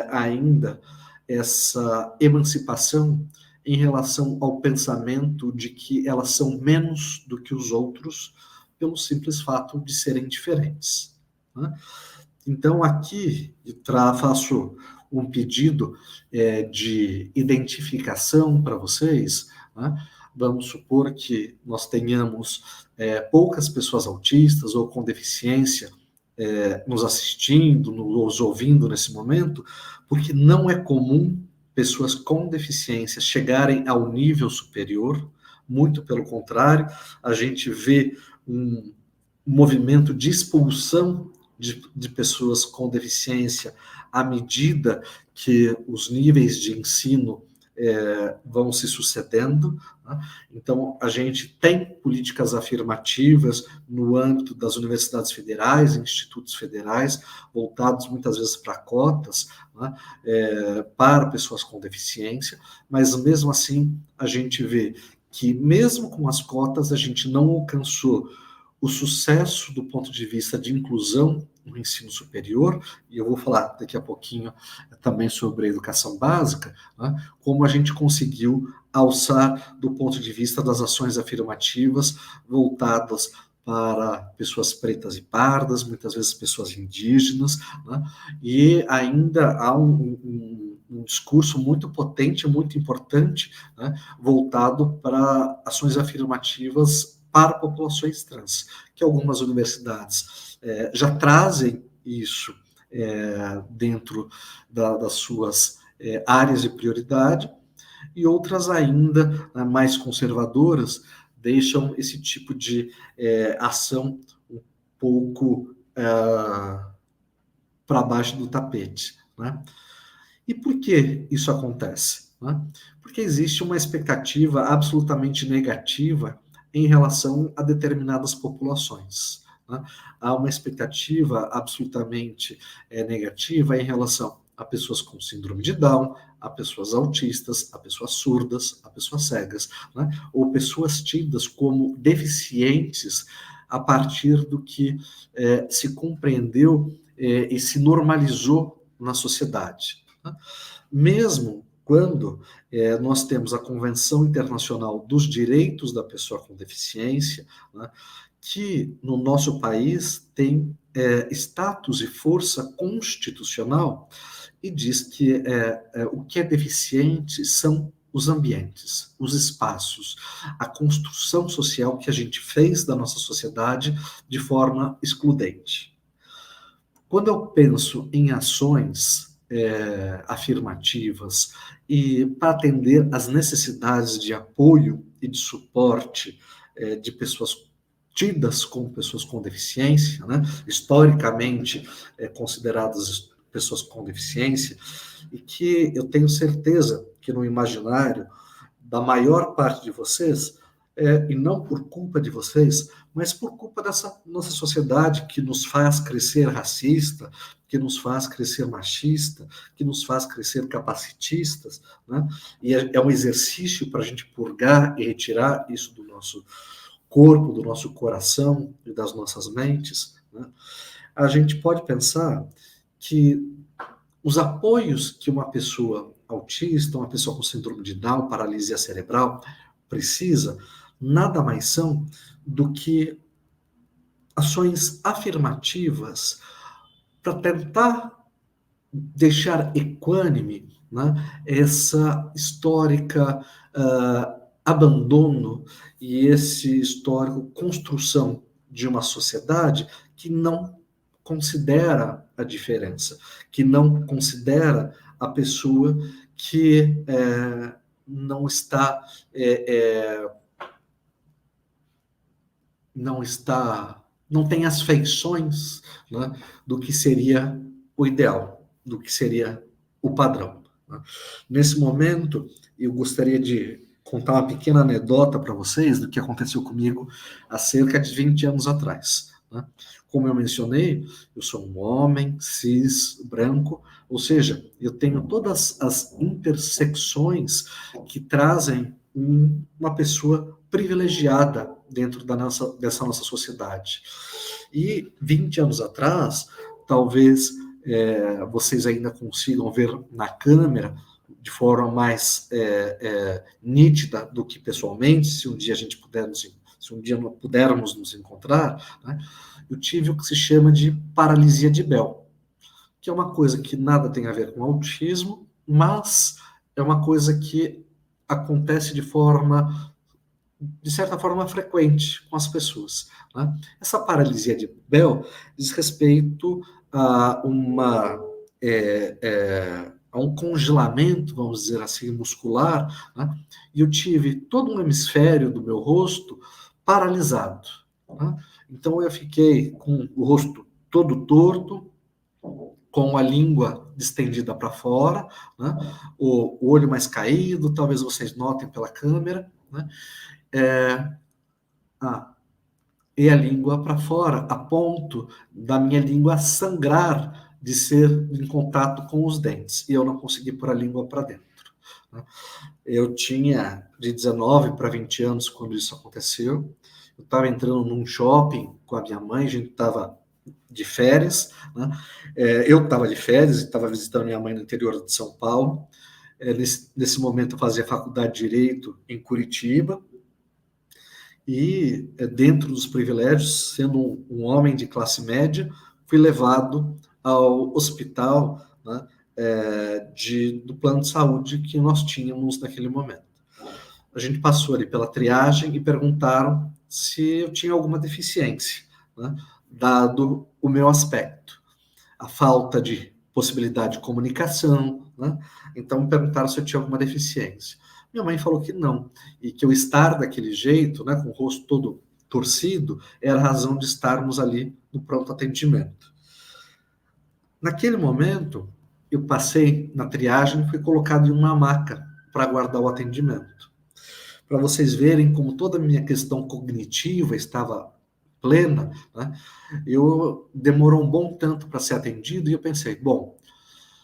ainda essa emancipação em relação ao pensamento de que elas são menos do que os outros pelo simples fato de serem diferentes, né? Então, aqui faço um pedido de identificação para vocês, né? Vamos supor que nós tenhamos poucas pessoas autistas ou com deficiência nos assistindo, nos ouvindo nesse momento, porque não é comum pessoas com deficiência chegarem ao nível superior, muito pelo contrário, a gente vê um movimento de expulsão de pessoas com deficiência à medida que os níveis de ensino vão se sucedendo, né? Então, a gente tem políticas afirmativas no âmbito das universidades federais, institutos federais, voltados muitas vezes para cotas, né, para pessoas com deficiência, mas mesmo assim a gente vê que mesmo com as cotas a gente não alcançou o sucesso do ponto de vista de inclusão no ensino superior, e eu vou falar daqui a pouquinho também sobre a educação básica, né, como a gente conseguiu alçar do ponto de vista das ações afirmativas voltadas para pessoas pretas e pardas, muitas vezes pessoas indígenas, né, e ainda há um discurso muito potente, muito importante, né, voltado para ações afirmativas para populações trans, que algumas universidades já trazem isso dentro das suas áreas de prioridade, e outras ainda, né, mais conservadoras, deixam esse tipo de ação um pouco para baixo do tapete, né? E por que isso acontece, né? Porque existe uma expectativa absolutamente negativa em relação a determinadas populações, né? Há uma expectativa absolutamente negativa em relação a pessoas com síndrome de Down, a pessoas autistas, a pessoas surdas, a pessoas cegas, né? Ou pessoas tidas como deficientes a partir do que se compreendeu e se normalizou na sociedade. Mesmo quando nós temos a Convenção Internacional dos Direitos da Pessoa com Deficiência, né, que no nosso país tem status e força constitucional, e diz que o que é deficiente são os ambientes, os espaços, a construção social que a gente fez da nossa sociedade de forma excludente. Quando eu penso em ações afirmativas e para atender às necessidades de apoio e de suporte de pessoas tidas como pessoas com deficiência, né, historicamente consideradas pessoas com deficiência, e que eu tenho certeza que no imaginário da maior parte de vocês, e não por culpa de vocês, mas por culpa dessa nossa sociedade que nos faz crescer racista, que nos faz crescer machista, que nos faz crescer capacitistas, né? E é um exercício para a gente purgar e retirar isso do nosso corpo, do nosso coração e das nossas mentes, né? A gente pode pensar que os apoios que uma pessoa autista, uma pessoa com síndrome de Down, paralisia cerebral, precisa, nada mais são do que ações afirmativas para tentar deixar equânime, né, essa histórica abandono e esse histórico construção de uma sociedade que não considera a diferença, que não considera a pessoa que não tem as feições, né, do que seria o ideal, do que seria o padrão, né? Nesse momento, eu gostaria de contar uma pequena anedota para vocês do que aconteceu comigo há cerca de 20 anos atrás, né? Como eu mencionei, eu sou um homem cis, branco, ou seja, eu tenho todas as intersecções que trazem uma pessoa privilegiada dentro dessa nossa sociedade. E 20 anos atrás, talvez vocês ainda consigam ver na câmera de forma mais nítida do que pessoalmente, se um dia não pudermos nos encontrar, né? Eu tive o que se chama de paralisia de Bell, que é uma coisa que nada tem a ver com autismo, mas é uma coisa que acontece de certa forma frequente com as pessoas, né? Essa paralisia de Bell diz respeito a um congelamento, vamos dizer assim, muscular, né? E eu tive todo um hemisfério do meu rosto paralisado, né? Então eu fiquei com o rosto todo torto, com a língua distendida para fora, né? O olho mais caído, talvez vocês notem pela câmera, né? E a língua para fora, a ponto da minha língua sangrar de ser em contato com os dentes, e eu não consegui pôr a língua para dentro, né? Eu tinha de 19 para 20 anos quando isso aconteceu. Eu estava entrando num shopping com a minha mãe, a gente estava de férias, né? Eu estava de férias e estava visitando minha mãe no interior de São Paulo. Nesse momento eu fazia faculdade de Direito em Curitiba, e dentro dos privilégios, sendo um homem de classe média, fui levado ao hospital, né, do plano de saúde que nós tínhamos naquele momento. A gente passou ali pela triagem e perguntaram se eu tinha alguma deficiência, né, dado o meu aspecto, a falta de possibilidade de comunicação, né? Então me perguntaram se eu tinha alguma deficiência. Minha mãe falou que não, e que eu estar daquele jeito, né, com o rosto todo torcido, era a razão de estarmos ali no pronto atendimento. Naquele momento, eu passei na triagem e fui colocado em uma maca para aguardar o atendimento. Para vocês verem como toda a minha questão cognitiva estava plena, né, demorou um bom tanto para ser atendido, e eu pensei, bom,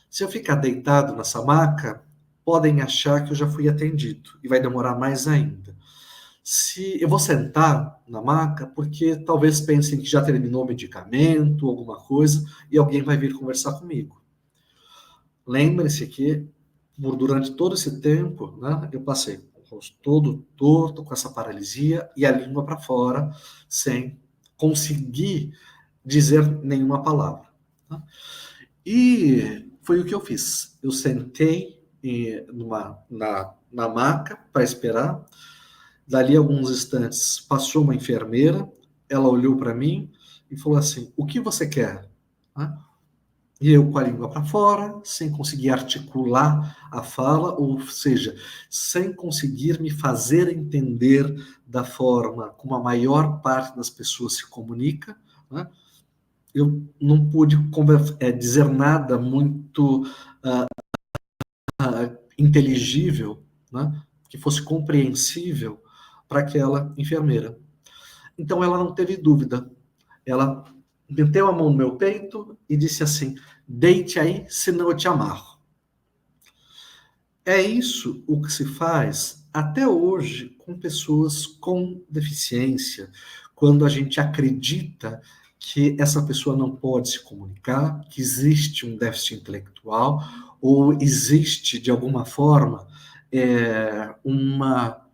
se eu ficar deitado nessa maca, podem achar que eu já fui atendido, e vai demorar mais ainda. Se eu vou sentar na maca, porque talvez pensem que já terminou o medicamento, alguma coisa, e alguém vai vir conversar comigo. Lembre-se que, durante todo esse tempo, né, eu passei com o rosto todo torto, com essa paralisia, e a língua para fora, sem conseguir dizer nenhuma palavra. Tá? E foi o que eu fiz. Eu sentei na maca para esperar. Dali a alguns instantes passou uma enfermeira, ela olhou para mim e falou assim: o que você quer? E eu com a língua para fora, sem conseguir articular a fala, ou seja, sem conseguir me fazer entender da forma como a maior parte das pessoas se comunica, né? Eu não pude dizer nada muito inteligível, né, que fosse compreensível para aquela enfermeira. Então ela não teve dúvida. Ela meteu a mão no meu peito e disse assim: deite aí, senão eu te amarro. É isso o que se faz até hoje com pessoas com deficiência, quando a gente acredita que essa pessoa não pode se comunicar, que existe um déficit intelectual, ou existe, de alguma forma, uma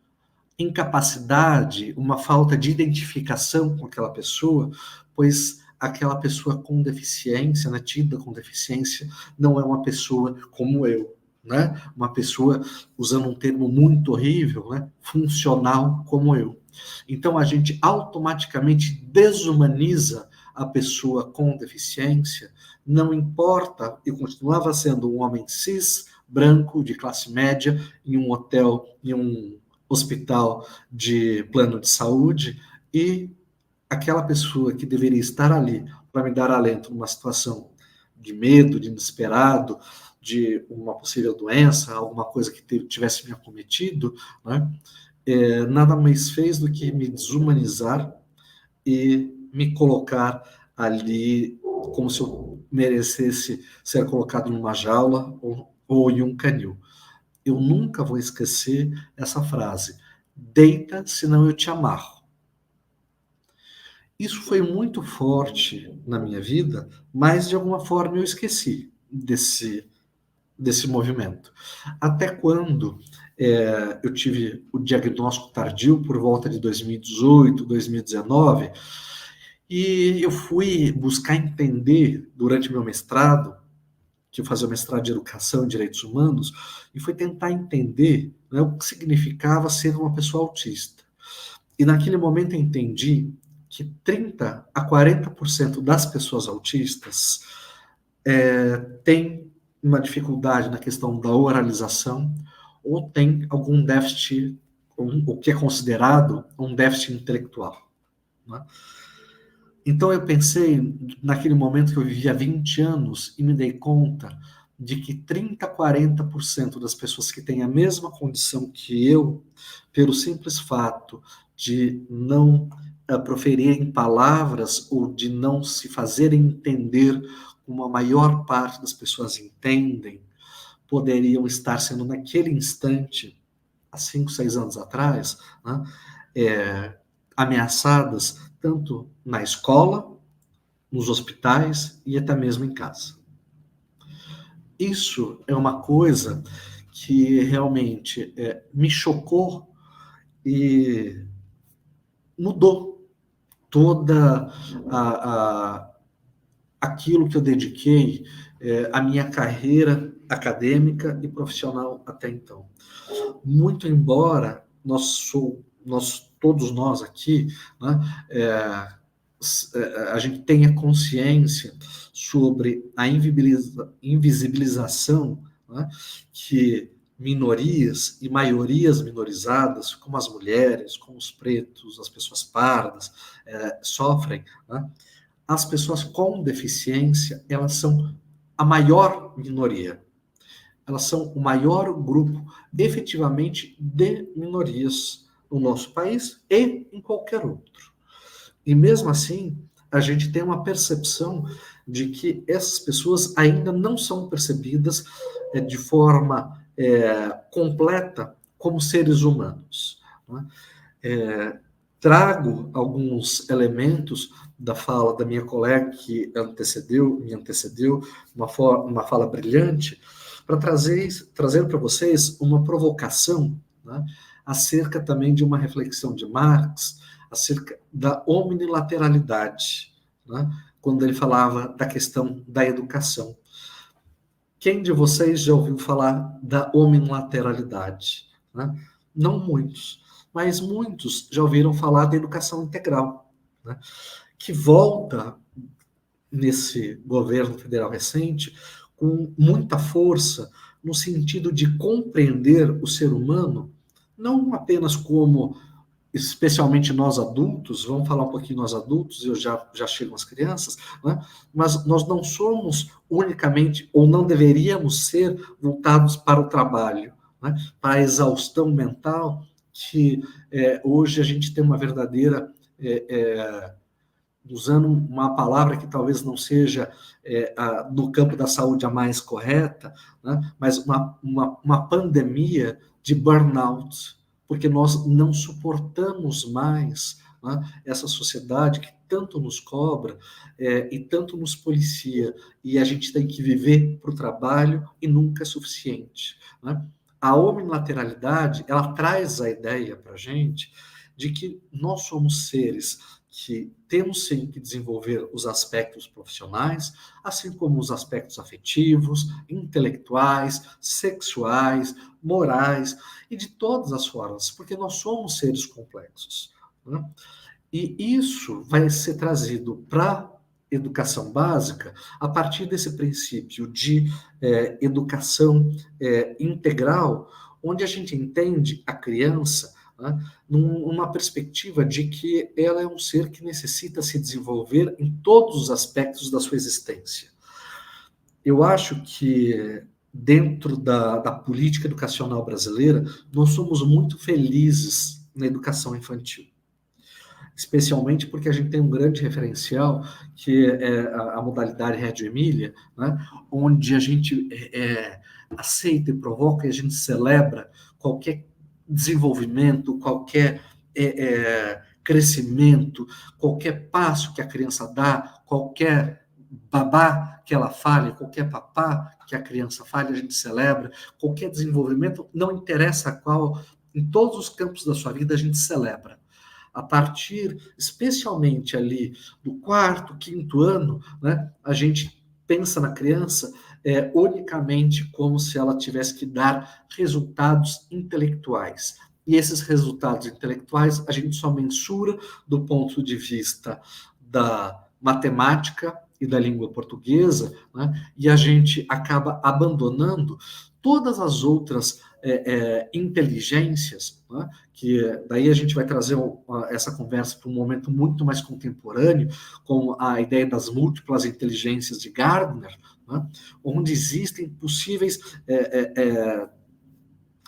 incapacidade, uma falta de identificação com aquela pessoa, pois aquela pessoa com deficiência, né, tida com deficiência, não é uma pessoa como eu, né? Uma pessoa, usando um termo muito horrível, né, funcional como eu. Então a gente automaticamente desumaniza a pessoa com deficiência, não importa, eu continuava sendo um homem cis, branco, de classe média, em um hotel, em um hospital de plano de saúde, e aquela pessoa que deveria estar ali para me dar alento numa situação de medo, de inesperado, de uma possível doença, alguma coisa que tivesse me acometido, né, nada mais fez do que me desumanizar e me colocar ali como se eu merecesse ser colocado numa jaula ou em um canil. Eu nunca vou esquecer essa frase: deita, senão eu te amarro. Isso foi muito forte na minha vida, mas de alguma forma eu esqueci desse movimento. Até quando eu tive o diagnóstico tardio, por volta de 2018, 2019, e eu fui buscar entender durante meu mestrado, que eu fazia o mestrado de Educação e Direitos Humanos, e fui tentar entender, né, o que significava ser uma pessoa autista. E naquele momento eu entendi que 30% a 40% das pessoas autistas têm uma dificuldade na questão da oralização, ou tem algum déficit, o que é considerado um déficit intelectual, né? Então eu pensei, naquele momento que eu vivia 20 anos, e me dei conta de que 30% a 40% das pessoas que têm a mesma condição que eu, pelo simples fato de não proferirem palavras ou de não se fazerem entender como a maior parte das pessoas entendem, poderiam estar sendo naquele instante, há 5, 6 anos atrás, né, ameaçadas tanto na escola, nos hospitais e até mesmo em casa. Isso é uma coisa que realmente me chocou e mudou toda aquilo que eu dediquei à minha carreira acadêmica e profissional até então. Muito embora todos nós aqui, né, a gente tenha consciência sobre a invisibilização, né, que minorias e maiorias minorizadas, como as mulheres, como os pretos, as pessoas pardas, sofrem, né? As pessoas com deficiência, elas são a maior minoria. Elas são o maior grupo, efetivamente, de minorias no nosso país e em qualquer outro. E mesmo assim, a gente tem uma percepção de que essas pessoas ainda não são percebidas de forma completa como seres humanos. Né? Trago alguns elementos da fala da minha colega que me antecedeu, uma fala brilhante, para trazer para vocês uma provocação, né, acerca também de uma reflexão de Marx, acerca da omnilateralidade, né, quando ele falava da questão da educação. Quem de vocês já ouviu falar da omnilateralidade? Né? Não muitos, mas muitos já ouviram falar da educação integral, né, que volta nesse governo federal recente com muita força no sentido de compreender o ser humano, não apenas como, especialmente nós adultos, vamos falar um pouquinho nós adultos, eu já chego às crianças, né? Mas nós não somos unicamente, ou não deveríamos ser voltados para o trabalho, né? Para a exaustão mental, que hoje a gente tem uma verdadeira... usando uma palavra que talvez não seja no campo da saúde a mais correta, né? Mas uma pandemia de burnout, porque nós não suportamos mais, né, essa sociedade que tanto nos cobra e tanto nos policia, e a gente tem que viver para o trabalho e nunca é suficiente. Né? A omnilateralidade, ela traz a ideia para a gente de que nós somos seres que temos sim que desenvolver os aspectos profissionais, assim como os aspectos afetivos, intelectuais, sexuais, morais e de todas as formas, porque nós somos seres complexos. Né? E isso vai ser trazido para a educação básica a partir desse princípio de educação integral, onde a gente entende a criança, né, numa perspectiva de que ela é um ser que necessita se desenvolver em todos os aspectos da sua existência. Eu acho que dentro da política educacional brasileira, nós somos muito felizes na educação infantil, especialmente porque a gente tem um grande referencial, que é a modalidade Reggio Emilia, né, onde a gente aceita e provoca e a gente celebra qualquer desenvolvimento, qualquer crescimento, qualquer passo que a criança dá, qualquer babá que ela fale, qualquer papá que a criança fale, a gente celebra, qualquer desenvolvimento, não interessa qual, em todos os campos da sua vida a gente celebra. A partir, especialmente ali do 4º, 5º ano, né, a gente pensa na criança unicamente como se ela tivesse que dar resultados intelectuais. E esses resultados intelectuais a gente só mensura do ponto de vista da matemática e da língua portuguesa, né, e a gente acaba abandonando todas as outras inteligências, né, que daí a gente vai trazer essa conversa para um momento muito mais contemporâneo, com a ideia das múltiplas inteligências de Gardner, né, onde existem possíveis,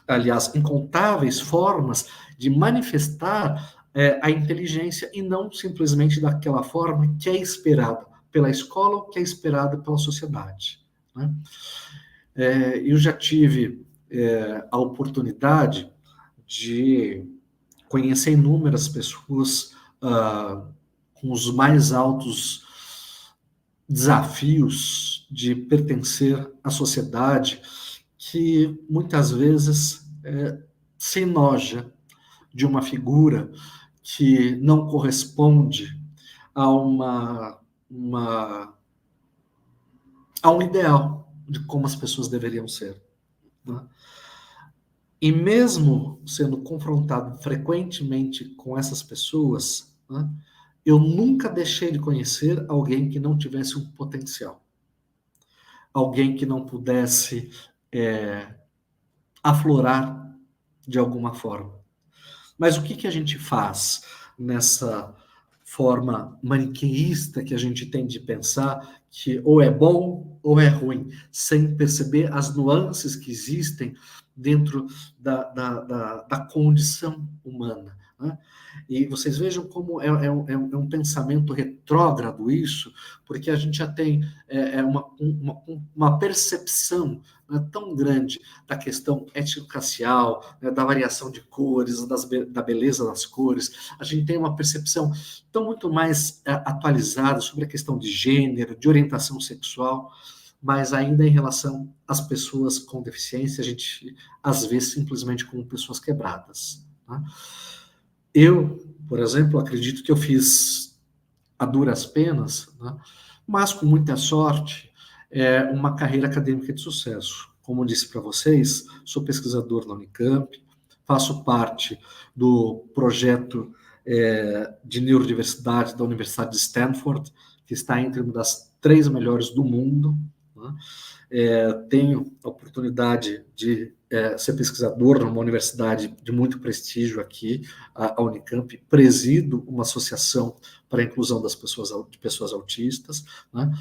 aliás, incontáveis formas de manifestar a inteligência e não simplesmente daquela forma que é esperada pela escola ou que é esperada pela sociedade. Né? Eu já tive a oportunidade de conhecer inúmeras pessoas com os mais altos desafios de pertencer à sociedade, que muitas vezes se enoja de uma figura que não corresponde a a um ideal de como as pessoas deveriam ser, né? E mesmo sendo confrontado frequentemente com essas pessoas, né, eu nunca deixei de conhecer alguém que não tivesse um potencial, alguém que não pudesse aflorar de alguma forma. Mas o que a gente faz nessa forma maniqueísta que a gente tem de pensar que ou é bom ou é ruim, sem perceber as nuances que existem dentro da condição humana, né? E vocês vejam como é um pensamento retrógrado isso, porque a gente já tem uma percepção, né, tão grande da questão étnico-racial, né, da variação de cores, da beleza das cores. A gente tem uma percepção tão muito mais atualizada sobre a questão de gênero, de orientação sexual, mas ainda em relação às pessoas com deficiência, a gente às vezes simplesmente como pessoas quebradas, né? Eu, por exemplo, acredito que eu fiz a duras penas, né, mas com muita sorte, uma carreira acadêmica de sucesso. Como eu disse para vocês, sou pesquisador na Unicamp, faço parte do projeto de neurodiversidade da Universidade de Stanford, que está entre uma das 3 melhores do mundo, né? Tenho a oportunidade de ser pesquisador numa universidade de muito prestígio aqui, a Unicamp, presido uma associação para a inclusão de pessoas autistas, né?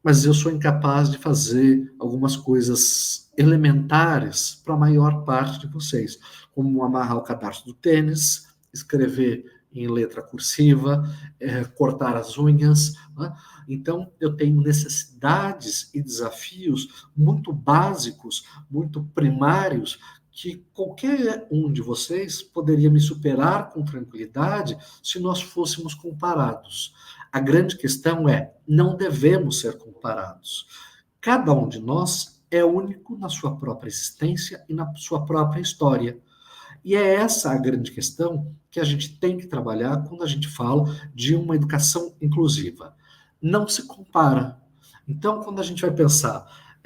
Mas eu sou incapaz de fazer algumas coisas elementares para a maior parte de vocês, como amarrar o cadarço do tênis, escrever em letra cursiva, cortar as unhas, né? Então, eu tenho necessidades e desafios muito básicos, muito primários, que qualquer um de vocês poderia me superar com tranquilidade se nós fôssemos comparados. A grande questão é, não devemos ser comparados. Cada um de nós é único na sua própria existência e na sua própria história. E é essa a grande questão que a gente tem que trabalhar quando a gente fala de uma educação inclusiva. Não se compara. Então, quando a gente vai pensar,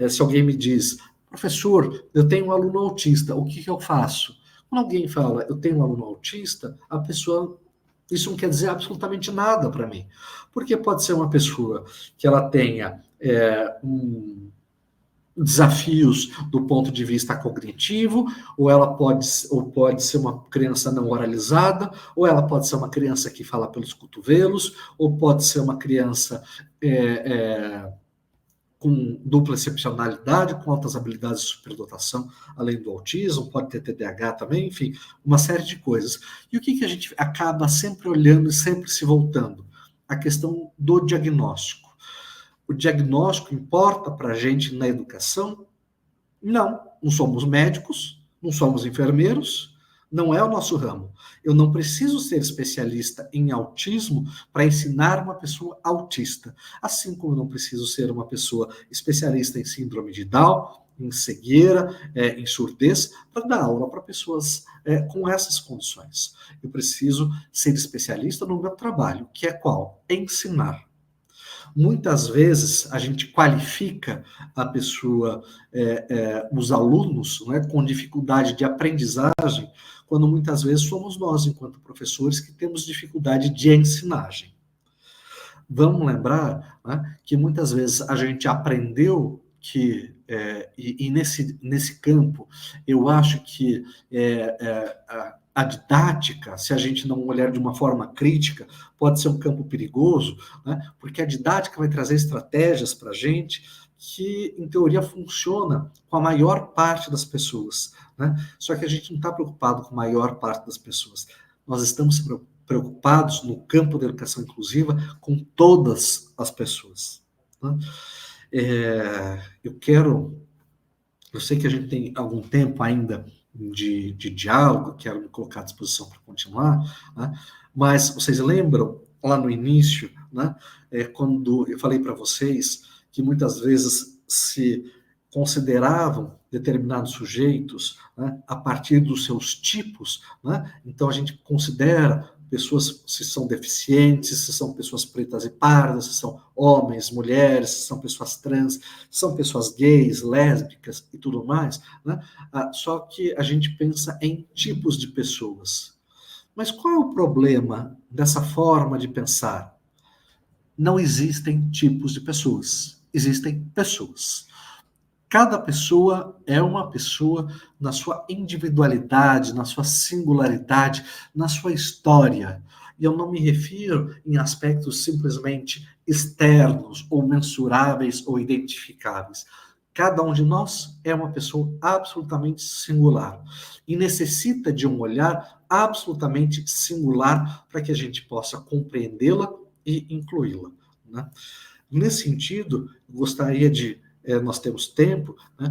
se alguém me diz, professor, eu tenho um aluno autista, o que eu faço? Quando alguém fala, eu tenho um aluno autista, a pessoa, isso não quer dizer absolutamente nada para mim. Porque pode ser uma pessoa que ela tenha desafios do ponto de vista cognitivo, ou pode ser uma criança não oralizada, ou ela pode ser uma criança que fala pelos cotovelos, ou pode ser uma criança com dupla excepcionalidade, com altas habilidades de superdotação, além do autismo, pode ter TDAH também, enfim, uma série de coisas. E o que a gente acaba sempre olhando e sempre se voltando? A questão do diagnóstico. O diagnóstico importa para a gente na educação? Não, não somos médicos, não somos enfermeiros, não é o nosso ramo. Eu não preciso ser especialista em autismo para ensinar uma pessoa autista, assim como eu não preciso ser uma pessoa especialista em síndrome de Down, em cegueira, em surdez, para dar aula para pessoas com essas condições. Eu preciso ser especialista no meu trabalho, que é qual? Ensinar. Muitas vezes a gente qualifica a pessoa, os alunos, né, com dificuldade de aprendizagem, quando muitas vezes somos nós, enquanto professores, que temos dificuldade de ensinagem. Vamos lembrar, né, que muitas vezes a gente aprendeu que, e nesse campo, eu acho que a didática, se a gente não olhar de uma forma crítica, pode ser um campo perigoso, né? Porque a didática vai trazer estratégias para a gente que, em teoria, funciona com a maior parte das pessoas, né? Só que a gente não está preocupado com a maior parte das pessoas. Nós estamos preocupados no campo da educação inclusiva com todas as pessoas, né? Eu quero Eu sei que a gente tem algum tempo ainda de diálogo, quero me colocar à disposição para continuar, né? Mas vocês lembram, lá no início, né, quando eu falei para vocês que muitas vezes se consideravam determinados sujeitos, né, a partir dos seus tipos, né? Então a gente considera pessoas se são deficientes, se são pessoas pretas e pardas, se são homens, mulheres, se são pessoas trans, se são pessoas gays, lésbicas e tudo mais, né? Só que a gente pensa em tipos de pessoas. Mas qual é o problema dessa forma de pensar? Não existem tipos de pessoas, existem pessoas. Cada pessoa é uma pessoa na sua individualidade, na sua singularidade, na sua história. E eu não me refiro em aspectos simplesmente externos, ou mensuráveis, ou identificáveis. Cada um de nós é uma pessoa absolutamente singular e necessita de um olhar absolutamente singular para que a gente possa compreendê-la e incluí-la, né? Nesse sentido, gostaria de nós temos tempo, né,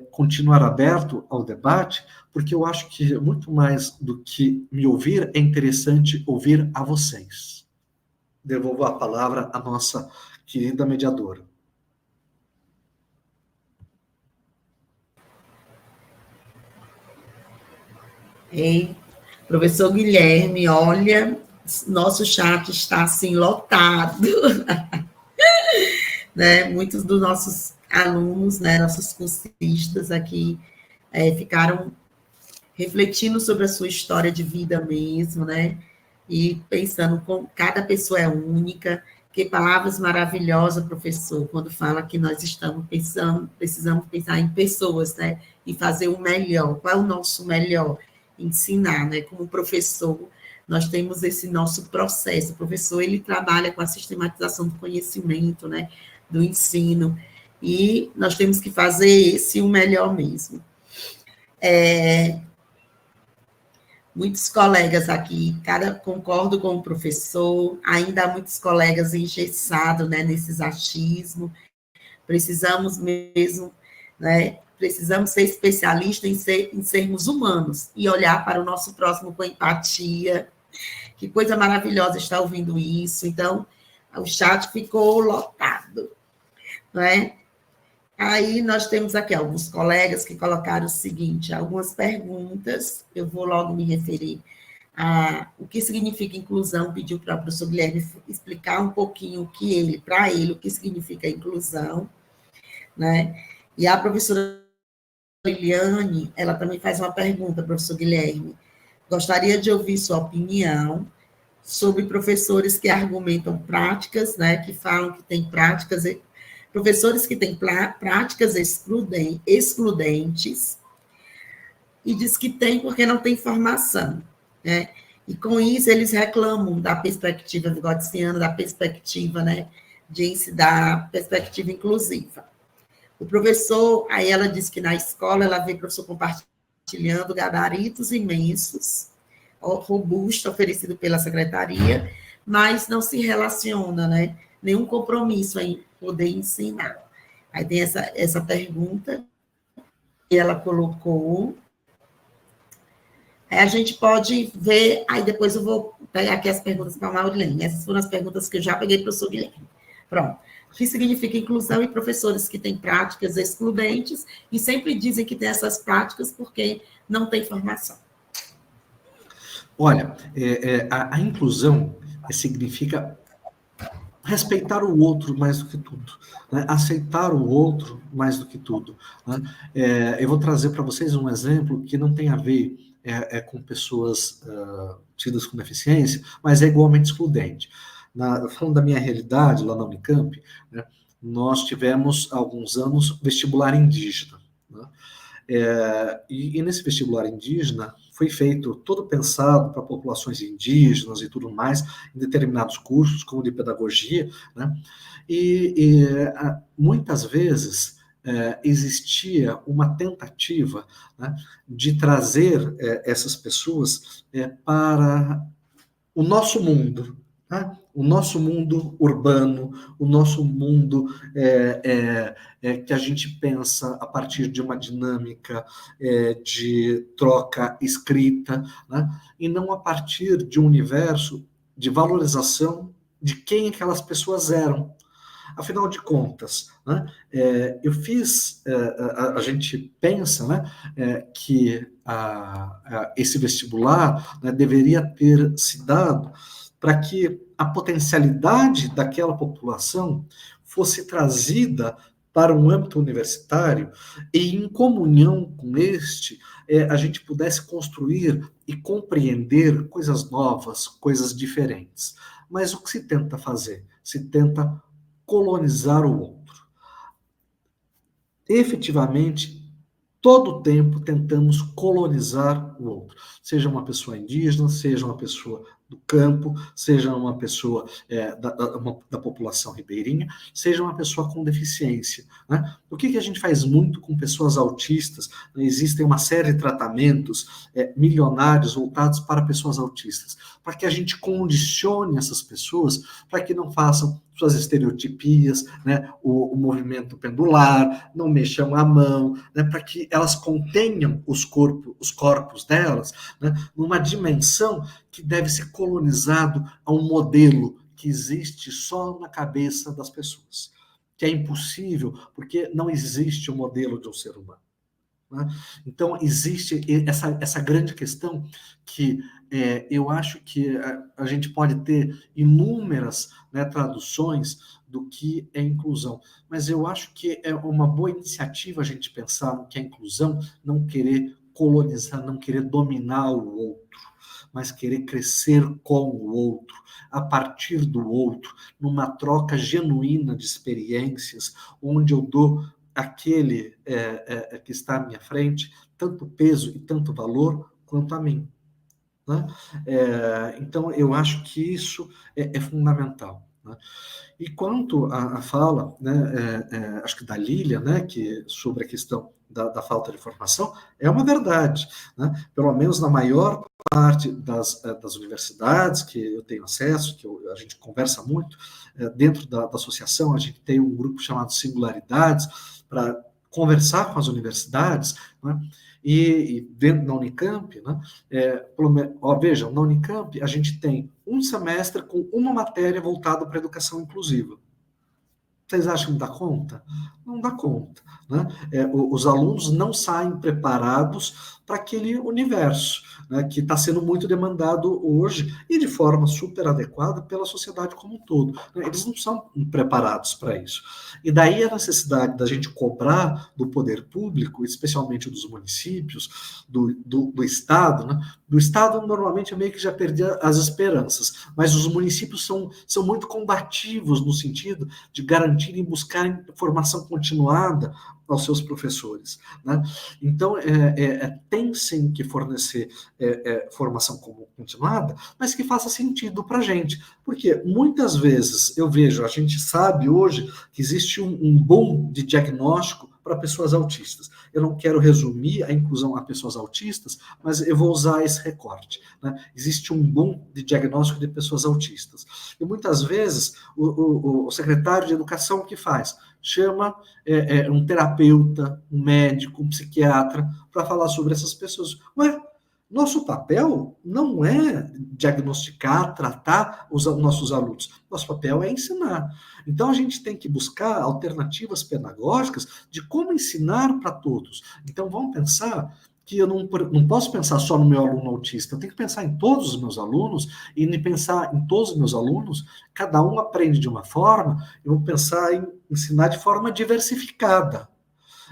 continuar aberto ao debate, porque eu acho que muito mais do que me ouvir, é interessante ouvir a vocês. Devolvo a palavra à nossa querida mediadora. Ei, professor Guilherme, olha, nosso chat está assim lotado, né? Muitos dos nossos alunos, né, nossos cursistas aqui ficaram refletindo sobre a sua história de vida mesmo, né? E pensando como cada pessoa é única. Que palavras maravilhosas, professor, quando fala que nós estamos pensando, precisamos pensar em pessoas, né? E fazer o melhor. Qual é o nosso melhor? Ensinar, né? Como professor, nós temos esse nosso processo. O professor, ele trabalha com a sistematização do conhecimento, né? Do ensino. E nós temos que fazer esse o melhor mesmo. Muitos colegas aqui, concordo com o professor, ainda há muitos colegas engessados, né, nesses achismos, precisamos mesmo, né, precisamos ser especialistas em sermos humanos e olhar para o nosso próximo com empatia. Que coisa maravilhosa estar ouvindo isso. Então, o chat ficou lotado, né? Aí nós temos aqui alguns colegas que colocaram o seguinte, algumas perguntas, eu vou logo me referir a o que significa inclusão, pediu para o professor Guilherme explicar um pouquinho para ele, o que significa inclusão, né? E a professora Liliane, ela também faz uma pergunta, professor Guilherme, gostaria de ouvir sua opinião sobre professores que argumentam práticas, né, que falam que tem práticas, professores que têm práticas excludentes e diz que tem porque não tem formação, né? E com isso eles reclamam da perspectiva vigotskiana, da perspectiva, né, da perspectiva inclusiva. O professor, aí ela diz que na escola ela vê o professor compartilhando gabaritos imensos, robusto, oferecido pela secretaria, mas não se relaciona, né? Nenhum compromisso em poder ensinar. Aí tem essa pergunta que ela colocou. Aí a gente pode ver, aí depois eu vou pegar aqui as perguntas para a Maurilene. Essas foram as perguntas que eu já peguei para o professor Guilherme. Pronto. O que significa inclusão e professores que têm práticas excludentes e sempre dizem que tem essas práticas porque não tem formação. Olha, a inclusão significa respeitar o outro mais do que tudo, né? Aceitar o outro mais do que tudo, né? Eu vou trazer para vocês um exemplo que não tem a ver com pessoas tidas com deficiência, mas é igualmente excludente. Falando da minha realidade lá na Unicamp, né, nós tivemos há alguns anos vestibular indígena, né? E nesse vestibular indígena foi feito todo pensado para populações indígenas e tudo mais, em determinados cursos, como de pedagogia, né? E muitas vezes existia uma tentativa, né, de trazer essas pessoas para o nosso mundo, Tá? O nosso mundo urbano, o nosso mundo que a gente pensa a partir de uma dinâmica de troca escrita, né? E não a partir de um universo de valorização de quem aquelas pessoas eram. Afinal de contas, né, a gente pensa, né, que esse vestibular, né, deveria ter se dado para que a potencialidade daquela população fosse trazida para um âmbito universitário e, em comunhão com este, a gente pudesse construir e compreender coisas novas, coisas diferentes. Mas o que se tenta fazer? Se tenta colonizar o outro. Efetivamente, todo o tempo tentamos colonizar o outro. Seja uma pessoa indígena, seja uma pessoa do campo, seja uma pessoa da população ribeirinha, seja uma pessoa com deficiência. Né? O que a gente faz muito com pessoas autistas? Existem uma série de tratamentos milionários voltados para pessoas autistas, para que a gente condicione essas pessoas para que não façam suas estereotipias, né? o movimento pendular, não mexam a mão, né? Para que elas contenham os corpos delas, né? Numa dimensão que deve ser colonizado a um modelo que existe só na cabeça das pessoas, que é impossível, porque não existe um modelo de um ser humano. Né? Então, existe essa grande questão que eu acho que a gente pode ter inúmeras, né, traduções do que é inclusão, mas eu acho que é uma boa iniciativa a gente pensar no que é inclusão, não querer colonizar, não querer dominar o outro, mas querer crescer com o outro, a partir do outro, numa troca genuína de experiências, onde eu dou àquele que está à minha frente tanto peso e tanto valor quanto a mim. Né? Então, eu acho que isso é fundamental. Né? E quanto à fala, né, acho que da Lília, né, que sobre a questão da falta de formação, é uma verdade. Né? Pelo menos na maior parte das universidades que eu tenho acesso, que a gente conversa muito, dentro da associação, a gente tem um grupo chamado Singularidades, para conversar com as universidades, né? E dentro da Unicamp, né, vejam, na Unicamp a gente tem um semestre com uma matéria voltada para a educação inclusiva. Vocês acham que dá conta? Não dá conta. Né? Os alunos não saem preparados para aquele universo, né, que está sendo muito demandado hoje e de forma super adequada pela sociedade como um todo. Né? Eles não são preparados para isso. E daí a necessidade da gente cobrar do poder público, especialmente dos municípios, do Estado. Né? Do Estado, normalmente, eu meio que já perdi as esperanças, mas os municípios são muito combativos no sentido de garantirem e buscarem formação continuada aos seus professores. Né? Então, tem sim que fornecer formação continuada, mas que faça sentido para a gente. Porque muitas vezes eu vejo, a gente sabe hoje que existe um boom de diagnóstico para pessoas autistas. Eu não quero resumir a inclusão a pessoas autistas, mas eu vou usar esse recorte. Né? Existe um boom de diagnóstico de pessoas autistas. E muitas vezes o secretário de educação o que faz? Chama um terapeuta, um médico, um psiquiatra para falar sobre essas pessoas. Ué, nosso papel não é diagnosticar, tratar os nossos alunos. Nosso papel é ensinar. Então, a gente tem que buscar alternativas pedagógicas de como ensinar para todos. Então, vamos pensar que eu não posso pensar só no meu aluno autista, eu tenho que pensar em todos os meus alunos, e pensar em todos os meus alunos, cada um aprende de uma forma, eu vou pensar em ensinar de forma diversificada.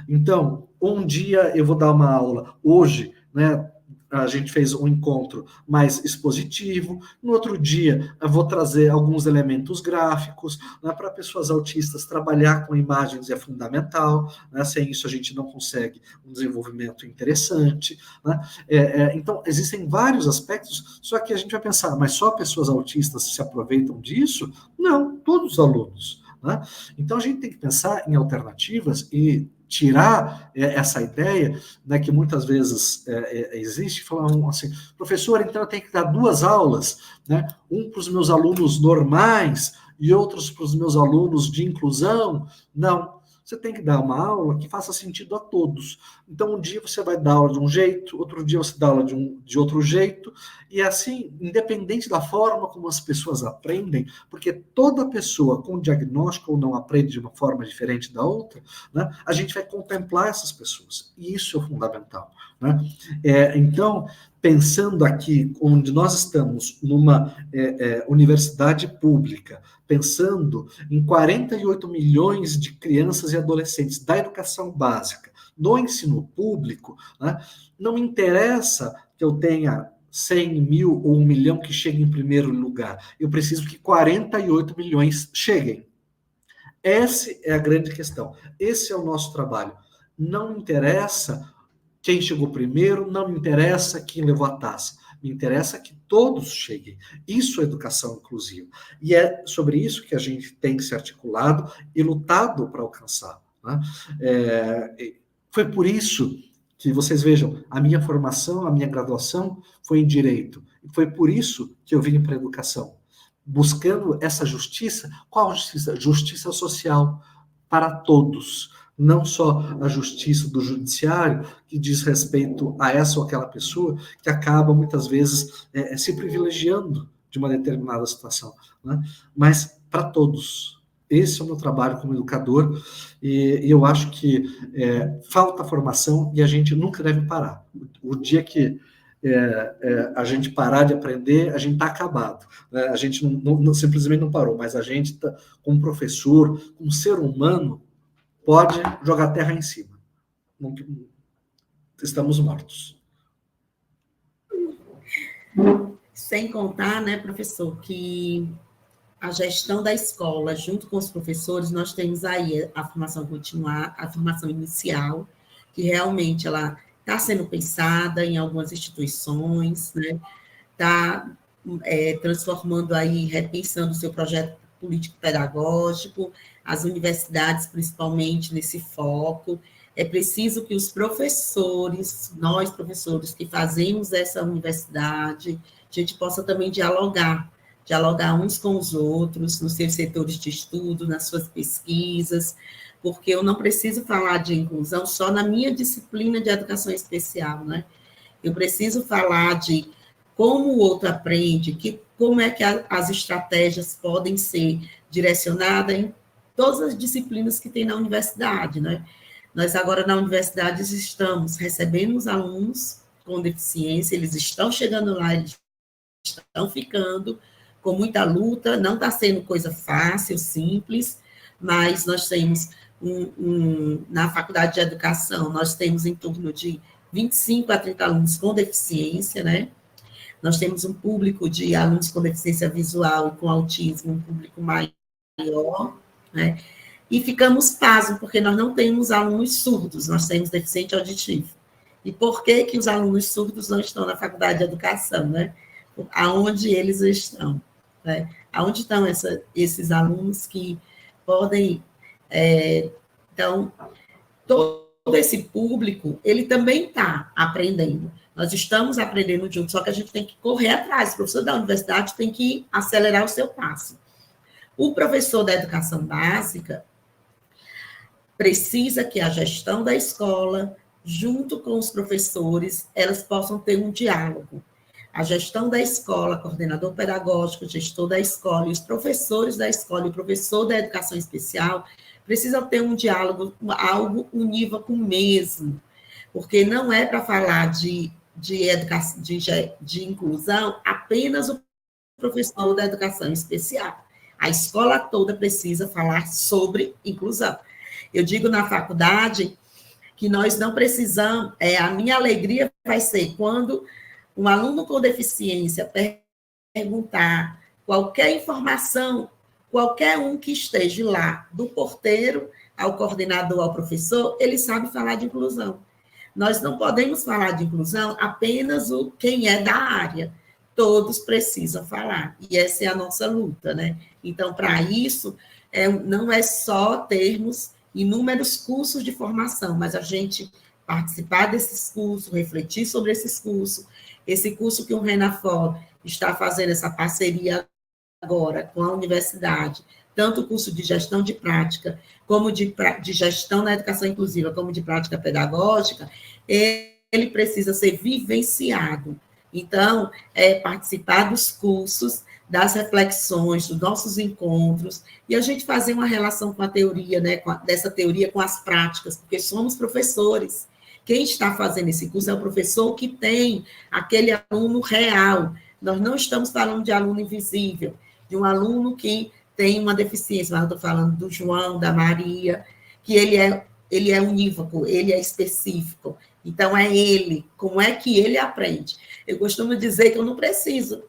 Então, um dia eu vou dar uma aula, hoje, né, a gente fez um encontro mais expositivo, no outro dia eu vou trazer alguns elementos gráficos, né, para pessoas autistas trabalhar com imagens é fundamental, né, sem isso a gente não consegue um desenvolvimento interessante. Né, então, existem vários aspectos, só que a gente vai pensar, mas só pessoas autistas se aproveitam disso? Não, todos os alunos. Né? Então, a gente tem que pensar em alternativas e tirar essa ideia, né, que muitas vezes existe, falar assim, professor, então eu tenho que dar 2 aulas, né, um para os meus alunos normais e outros para os meus alunos de inclusão. Não. Você tem que dar uma aula que faça sentido a todos. Então, um dia você vai dar aula de um jeito, outro dia você dá aula de outro jeito, e assim, independente da forma como as pessoas aprendem, porque toda pessoa com diagnóstico ou não aprende de uma forma diferente da outra, né, a gente vai contemplar essas pessoas, e isso é fundamental. Né? Então, pensando aqui, onde nós estamos, numa universidade pública, pensando em 48 milhões de crianças e adolescentes da educação básica, no ensino público, né, não me interessa que eu tenha 100 mil ou 1 milhão que cheguem em primeiro lugar. Eu preciso que 48 milhões cheguem. Essa é a grande questão. Esse é o nosso trabalho. Não me interessa quem chegou primeiro, não me interessa quem levou a taça. Me interessa que todos cheguem. Isso é educação inclusiva. E é sobre isso que a gente tem se articulado e lutado para alcançar. Né? Foi por isso que, vocês vejam, a minha formação, a minha graduação foi em Direito. E foi por isso que eu vim para a educação, buscando essa justiça. Qual justiça? Justiça social para todos. Não só a justiça do judiciário, que diz respeito a essa ou aquela pessoa, que acaba, muitas vezes, se privilegiando de uma determinada situação, né? Mas para todos. Esse é o meu trabalho como educador, e eu acho que falta formação e a gente nunca deve parar. O dia que a gente parar de aprender, a gente está acabado. Né? A gente simplesmente não parou, mas a gente, como professor, como ser humano, pode jogar terra em cima. Não, estamos mortos. Sem contar, né, professor, que a gestão da escola, junto com os professores, nós temos aí a formação continuar, a formação inicial, que realmente ela está sendo pensada em algumas instituições, né? Está transformando aí, repensando o seu projeto político-pedagógico, as universidades, principalmente, nesse foco. É preciso que os professores, nós professores que fazemos essa universidade, a gente possa também dialogar uns com os outros, nos seus setores de estudo, nas suas pesquisas, porque eu não preciso falar de inclusão só na minha disciplina de educação especial, né? Eu preciso falar de como o outro aprende, como é que as estratégias podem ser direcionadas em todas as disciplinas que tem na universidade, né? Nós agora na universidade estamos recebendo os alunos com deficiência, eles estão chegando lá, eles estão ficando com muita luta, não está sendo coisa fácil, simples, mas nós temos na faculdade de educação, nós temos em torno de 25 a 30 alunos com deficiência, né? Nós temos um público de alunos com deficiência visual e com autismo, um público maior, né? E ficamos pasmos, porque nós não temos alunos surdos, nós temos deficiente auditivo. E por que os alunos surdos não estão na faculdade de educação, né? Aonde eles estão? Né? Aonde estão esses alunos que podem... então, todo esse público, ele também está aprendendo. Nós estamos aprendendo juntos, só que a gente tem que correr atrás. O professor da universidade tem que acelerar o seu passo. O professor da educação básica precisa que a gestão da escola, junto com os professores, elas possam ter um diálogo. A gestão da escola, coordenador pedagógico, gestor da escola, e os professores da escola, e o professor da educação especial, precisam ter um diálogo, algo unívoco mesmo, porque não é para falar de inclusão apenas o professor da educação especial. A escola toda precisa falar sobre inclusão. Eu digo na faculdade que nós não precisamos, a minha alegria vai ser quando um aluno com deficiência perguntar qualquer informação, qualquer um que esteja lá, do porteiro ao coordenador, ao professor, ele sabe falar de inclusão. Nós não podemos falar de inclusão apenas quem é da área. Todos precisam falar. E essa é a nossa luta, né? Então, para isso, não é só termos inúmeros cursos de formação, mas a gente participar desses cursos, refletir sobre esses cursos, esse curso que o Renafor está fazendo, essa parceria agora com a universidade, tanto o curso de gestão de prática, como de gestão na educação inclusiva, como de prática pedagógica, ele precisa ser vivenciado. Então, participar dos cursos, das reflexões, dos nossos encontros, e a gente fazer uma relação com a teoria, né, dessa teoria com as práticas, porque somos professores. Quem está fazendo esse curso é o professor que tem aquele aluno real. Nós não estamos falando de aluno invisível, de um aluno que tem uma deficiência, mas eu estou falando do João, da Maria, que ele é unívoco, ele é específico. Então, é ele, como é que ele aprende? Eu costumo dizer que eu não preciso.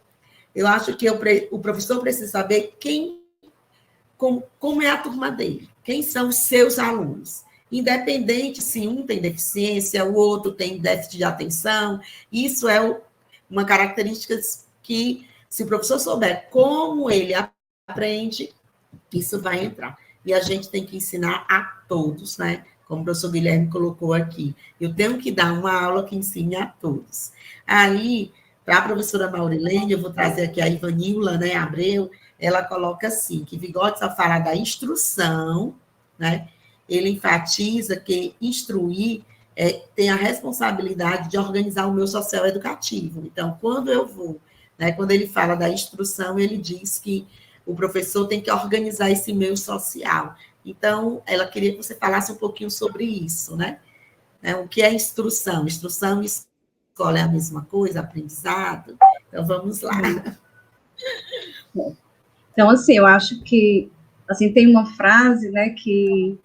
Eu acho que o professor precisa saber como é a turma dele, quem são os seus alunos. Independente se um tem deficiência, o outro tem déficit de atenção, isso é uma característica que, se o professor souber como ele aprende, isso vai entrar. E a gente tem que ensinar a todos, né? Como o professor Guilherme colocou aqui. Eu tenho que dar uma aula que ensine a todos. Aí, para a professora Maurilene, eu vou trazer aqui a Ivanilda, né, Abreu, ela coloca assim, que Vygotsky, ao falar da instrução, né, ele enfatiza que instruir tem a responsabilidade de organizar o meu social educativo. Então, quando eu vou, né, quando ele fala da instrução, ele diz que o professor tem que organizar esse meio social. Então, ela queria que você falasse um pouquinho sobre isso, né? O que é instrução? Instrução e escola é a mesma coisa, aprendizado? Então, vamos lá. Então, assim, eu acho que, assim, tem uma frase, né, que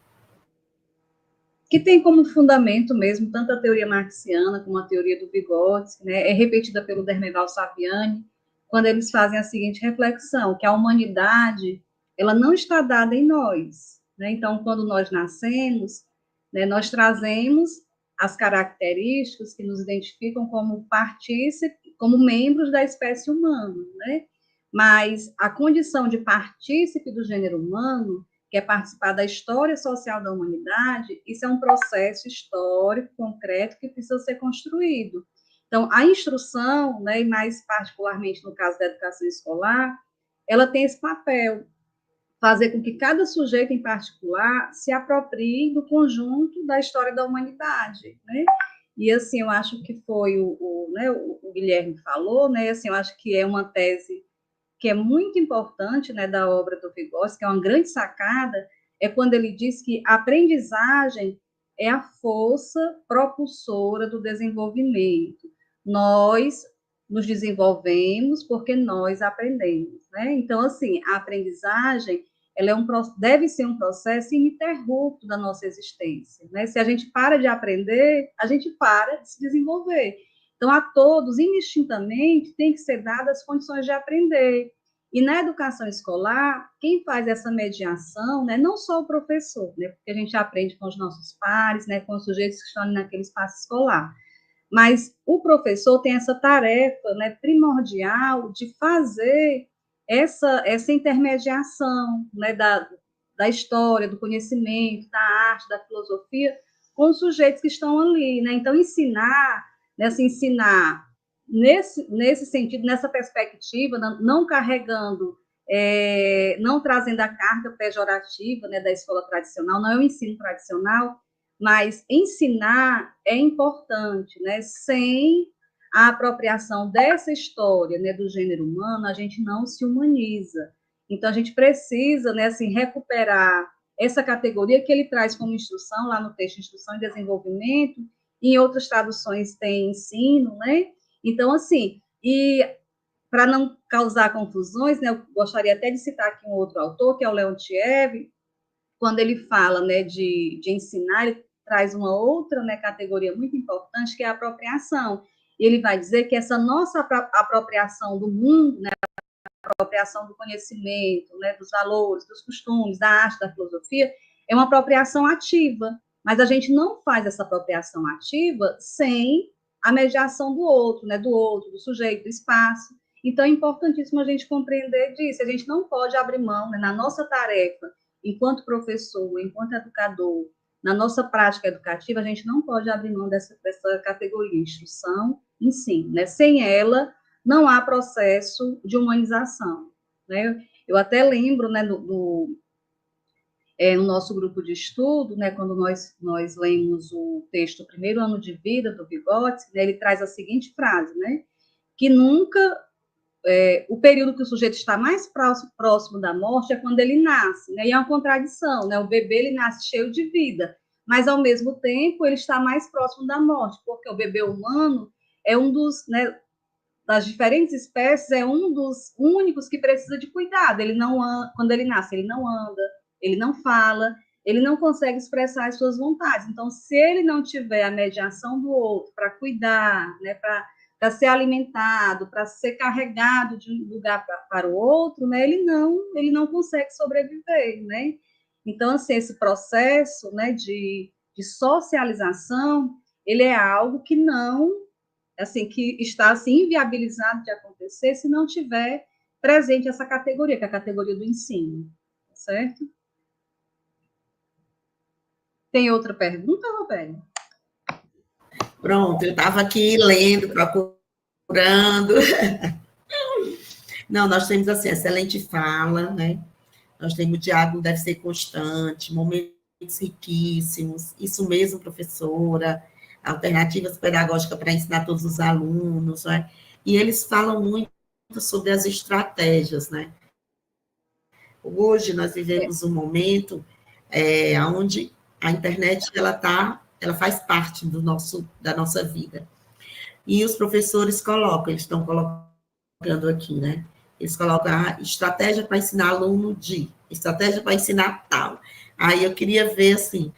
tem como fundamento mesmo tanto a teoria marxiana como a teoria do Vygotsky, né, é repetida pelo Dermeval Saviani, quando eles fazem a seguinte reflexão, que a humanidade, ela não está dada em nós, né? Então, quando nós nascemos, né, nós trazemos as características que nos identificam como partícipes, como membros da espécie humana, né? Mas a condição de partícipe do gênero humano, que é participar da história social da humanidade, isso é um processo histórico, concreto, que precisa ser construído. Então, a instrução, né, e mais particularmente no caso da educação escolar, ela tem esse papel, fazer com que cada sujeito em particular se aproprie do conjunto da história da humanidade, né? E, assim, eu acho que foi o Guilherme falou, né, assim, eu acho que é uma tese que é muito importante, né, da obra do Vygotsky, que é uma grande sacada, é quando ele diz que a aprendizagem é a força propulsora do desenvolvimento. Nós nos desenvolvemos porque nós aprendemos, né? Então, assim, a aprendizagem deve ser um processo ininterrupto da nossa existência, né? Se a gente para de aprender, a gente para de se desenvolver. Então, a todos, indistintamente, tem que ser dadas as condições de aprender. E na educação escolar, quem faz essa mediação, né, não só o professor, né, porque a gente aprende com os nossos pares, né, com os sujeitos que estão naquele espaço escolar, mas o professor tem essa tarefa, né, primordial de fazer essa intermediação, né, da história, do conhecimento, da arte, da filosofia, com os sujeitos que estão ali, né? Então, ensinar nesse sentido, nessa perspectiva, não carregando, não trazendo a carga pejorativa, né, da escola tradicional, não é o ensino tradicional, mas ensinar é importante, né? Sem a apropriação dessa história, né, do gênero humano, a gente não se humaniza. Então, a gente precisa, né, assim, recuperar essa categoria que ele traz como instrução, lá no texto Instrução e Desenvolvimento, e em outras traduções tem ensino, né? Então, assim, e para não causar confusões, né, eu gostaria até de citar aqui um outro autor, que é o Leontiev, quando ele fala, né, de ensinar, ele traz uma outra, né, categoria muito importante, que é a apropriação. E ele vai dizer que essa nossa apropriação do mundo, né, a apropriação do conhecimento, né, dos valores, dos costumes, da arte, da filosofia, é uma apropriação ativa, mas a gente não faz essa apropriação ativa sem a mediação do outro, né, do sujeito, do espaço. Então, é importantíssimo a gente compreender disso. A gente não pode abrir mão, né, na nossa tarefa enquanto professor, enquanto educador, na nossa prática educativa, a gente não pode abrir mão dessa categoria, instrução, ensino, né? Sem ela, não há processo de humanização, né? Eu até lembro, né, no nosso grupo de estudo, né, quando nós lemos o texto Primeiro Ano de Vida, do Vygotsky, né, ele traz a seguinte frase, né, que nunca, o período que o sujeito está mais próximo da morte é quando ele nasce, né, e é uma contradição, né, o bebê ele nasce cheio de vida, mas ao mesmo tempo ele está mais próximo da morte, porque o bebê humano é um dos, né, das diferentes espécies, é um dos únicos que precisa de cuidado. Ele não quando ele nasce, ele não anda, ele não fala, ele não consegue expressar as suas vontades. Então, se ele não tiver a mediação do outro para cuidar, né, para ser alimentado, para ser carregado de um lugar para o outro, né, ele não consegue sobreviver, né? Então, assim, esse processo, né, de socialização, ele é algo que não, assim, que está assim, inviabilizado de acontecer se não tiver presente essa categoria, que é a categoria do ensino, certo? Tem outra pergunta, Roberto? Pronto, eu estava aqui lendo, procurando. Não, nós temos, assim, excelente fala, né? Nós temos o diálogo deve ser constante, momentos riquíssimos, isso mesmo, professora, alternativas pedagógicas para ensinar todos os alunos, né? E eles falam muito sobre as estratégias, né? Hoje nós vivemos um momento onde a internet ela faz parte da nossa vida. E os professores eles estão colocando aqui, né? Eles colocam a estratégia para ensinar aluno estratégia para ensinar tal. Aí eu queria ver, assim,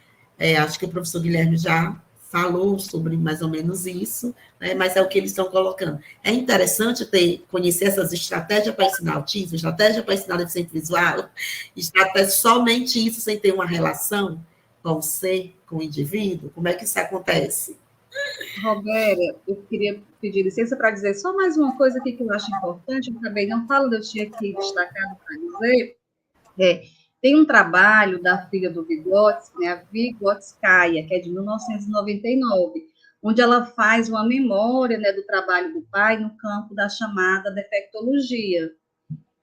acho que o professor Guilherme já falou sobre mais ou menos isso, né, mas é o que eles estão colocando. É interessante conhecer essas estratégias para ensinar autismo, estratégia para ensinar deficiente visual, estratégia somente isso, sem ter uma relação com o ser, com o indivíduo. Como é que isso acontece? Roberta, eu queria pedir licença para dizer só mais uma coisa aqui que eu acho importante, eu acabei não falando, eu tinha aqui destacado para dizer, tem um trabalho da filha do Vygotsky, né, a Vygotskaya, que é de 1999, onde ela faz uma memória, né, do trabalho do pai no campo da chamada defectologia.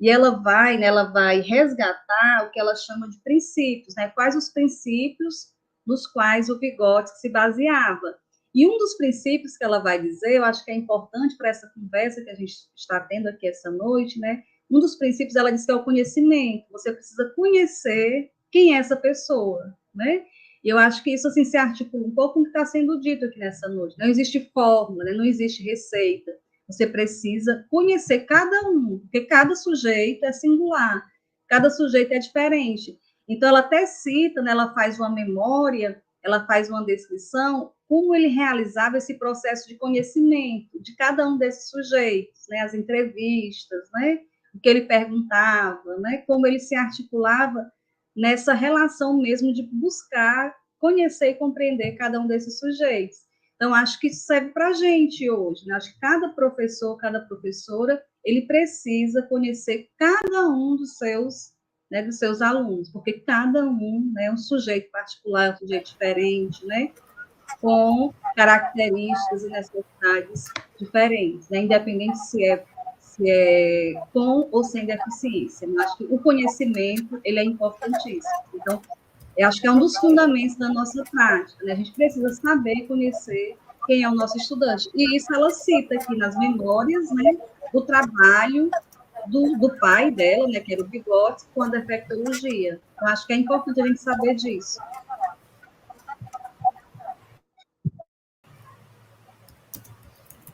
E ela vai resgatar o que ela chama de princípios, né, quais os princípios nos quais o Vygotsky se baseava. E um dos princípios que ela vai dizer, eu acho que é importante para essa conversa que a gente está tendo aqui essa noite, né? Um dos princípios, ela diz que é o conhecimento. Você precisa conhecer quem é essa pessoa, né? E eu acho que isso, assim, se articula um pouco com o que está sendo dito aqui nessa noite. Não existe fórmula, né? Não existe receita. Você precisa conhecer cada um, porque cada sujeito é singular, cada sujeito é diferente. Então, ela até cita, né? Ela faz uma memória, ela faz uma descrição como ele realizava esse processo de conhecimento de cada um desses sujeitos, né, as entrevistas, né, o que ele perguntava, né, como ele se articulava nessa relação mesmo de buscar conhecer e compreender cada um desses sujeitos. Então, acho que isso serve para a gente hoje, né? Acho que cada professor, cada professora, ele precisa conhecer cada um dos seus alunos, porque cada um, né, é um sujeito particular, um sujeito diferente, né, com características e necessidades diferentes, né? Independente se é com ou sem deficiência. Eu acho que o conhecimento ele é importantíssimo. Então, eu acho que é um dos fundamentos da nossa prática, né? A gente precisa saber e conhecer quem é o nosso estudante. E isso ela cita aqui nas memórias, né, do trabalho do pai dela, né, que era o Vygotsky, com a defectologia. Eu acho que é importante a gente saber disso.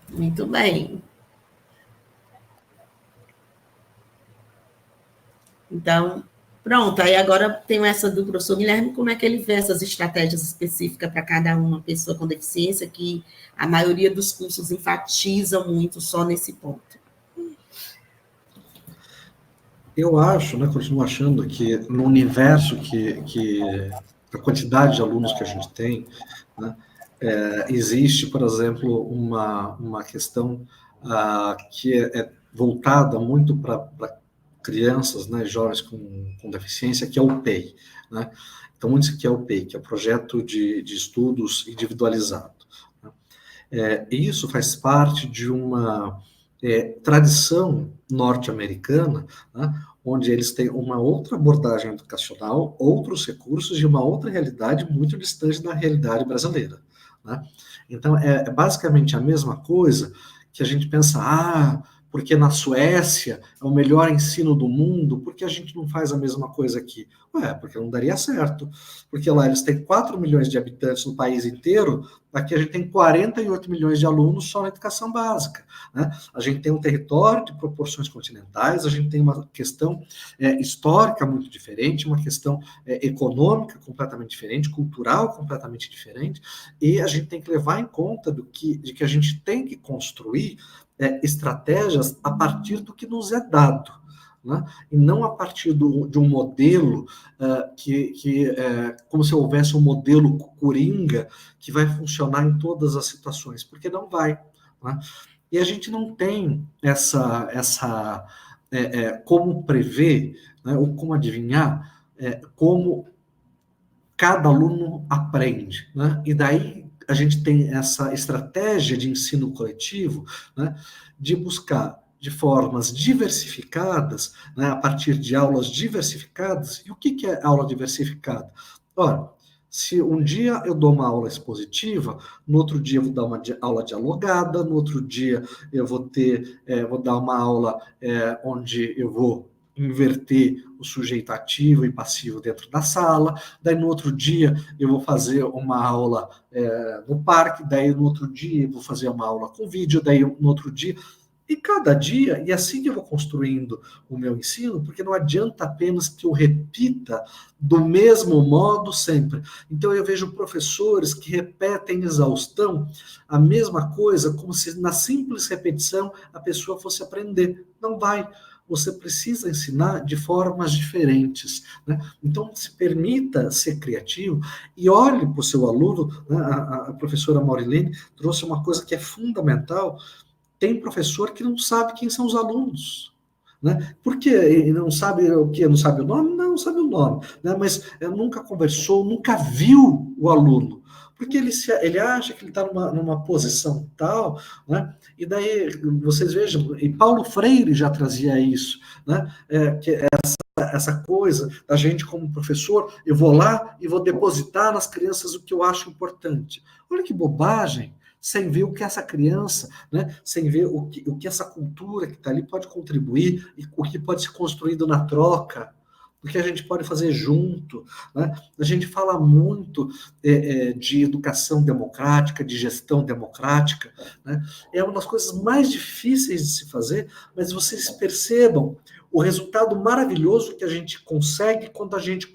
Muito bem. Então, pronto. Aí agora tem essa do professor Guilherme, como é que ele vê essas estratégias específicas para cada uma pessoa com deficiência, que a maioria dos cursos enfatiza muito só nesse ponto. Eu acho, né, continuo achando que no universo a quantidade de alunos que a gente tem, né, existe, por exemplo, uma questão que é voltada muito para crianças, né, jovens com deficiência, que é o PEI, né? Então, isso que é o PEI, que é o Projeto de Estudos Individualizado. Né? Isso faz parte de uma tradição norte-americana, né, onde eles têm uma outra abordagem educacional, outros recursos e uma outra realidade muito distante da realidade brasileira. Né? Então, é basicamente a mesma coisa que a gente pensa, porque na Suécia é o melhor ensino do mundo, por que a gente não faz a mesma coisa aqui? Porque não daria certo. Porque lá eles têm 4 milhões de habitantes no país inteiro, aqui a gente tem 48 milhões de alunos só na educação básica. Né? A gente tem um território de proporções continentais, a gente tem uma questão histórica muito diferente, uma questão econômica completamente diferente, cultural completamente diferente, e a gente tem que levar em conta de que a gente tem que construir estratégias a partir do que nos é dado, né? E não a partir de um modelo como se houvesse um modelo coringa que vai funcionar em todas as situações, porque não vai. Né? E a gente não tem como prever, né, ou como adivinhar como cada aluno aprende. Né? E daí a gente tem essa estratégia de ensino coletivo, né, de buscar de formas diversificadas, né, a partir de aulas diversificadas. E o que é aula diversificada? Ora, se um dia eu dou uma aula expositiva, no outro dia eu vou dar uma aula dialogada, no outro dia eu vou dar uma aula onde eu vou inverter o sujeito ativo e passivo dentro da sala, daí no outro dia eu vou fazer uma aula no parque, daí no outro dia eu vou fazer uma aula com vídeo, daí no outro dia, e cada dia, e assim que eu vou construindo o meu ensino, porque não adianta apenas que eu repita do mesmo modo sempre. Então eu vejo professores que repetem em exaustão a mesma coisa, como se na simples repetição a pessoa fosse aprender. Não vai. Você precisa ensinar de formas diferentes. Né? Então, se permita ser criativo e olhe para o seu aluno. Né? A professora Maurilene trouxe uma coisa que é fundamental. Tem professor que não sabe quem são os alunos. Né? Por quê? Ele não sabe o quê? Não sabe o nome? Não sabe o nome. Né? Mas nunca conversou, nunca viu o aluno. Porque ele acha que ele está numa posição tal, né? E daí, vocês vejam, e Paulo Freire já trazia isso, né? Que essa coisa da gente como professor, eu vou lá e vou depositar nas crianças o que eu acho importante. Olha que bobagem, sem ver o que essa criança, né? Sem ver o que essa cultura que está ali pode contribuir e o que pode ser construído na troca, o que a gente pode fazer junto. Né? A gente fala muito de educação democrática, de gestão democrática. Né? É uma das coisas mais difíceis de se fazer, mas vocês percebam o resultado maravilhoso que a gente consegue quando a gente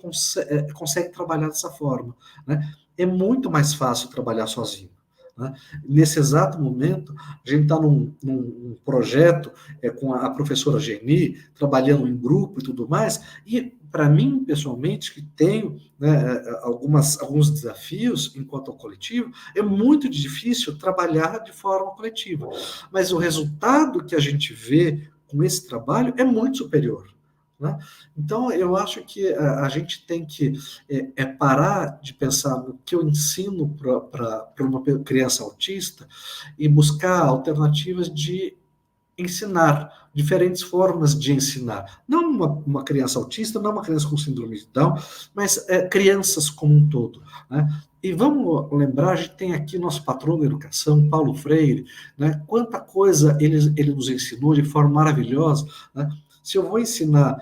consegue trabalhar dessa forma. Né? É muito mais fácil trabalhar sozinho. Né? Nesse exato momento, a gente está num projeto com a professora Geni, trabalhando em grupo e tudo mais, e para mim, pessoalmente, que tenho, né, alguns desafios enquanto coletivo, é muito difícil trabalhar de forma coletiva. Mas o resultado que a gente vê com esse trabalho é muito superior. Né? Então, eu acho que a gente tem que parar de pensar no que eu ensino para uma criança autista e buscar alternativas de ensinar, diferentes formas de ensinar. Não uma criança autista, não uma criança com síndrome de Down, mas crianças como um todo. Né? E vamos lembrar, a gente tem aqui nosso patrão da educação, Paulo Freire, né? Quanta coisa ele nos ensinou de forma maravilhosa. Né? Se eu vou ensinar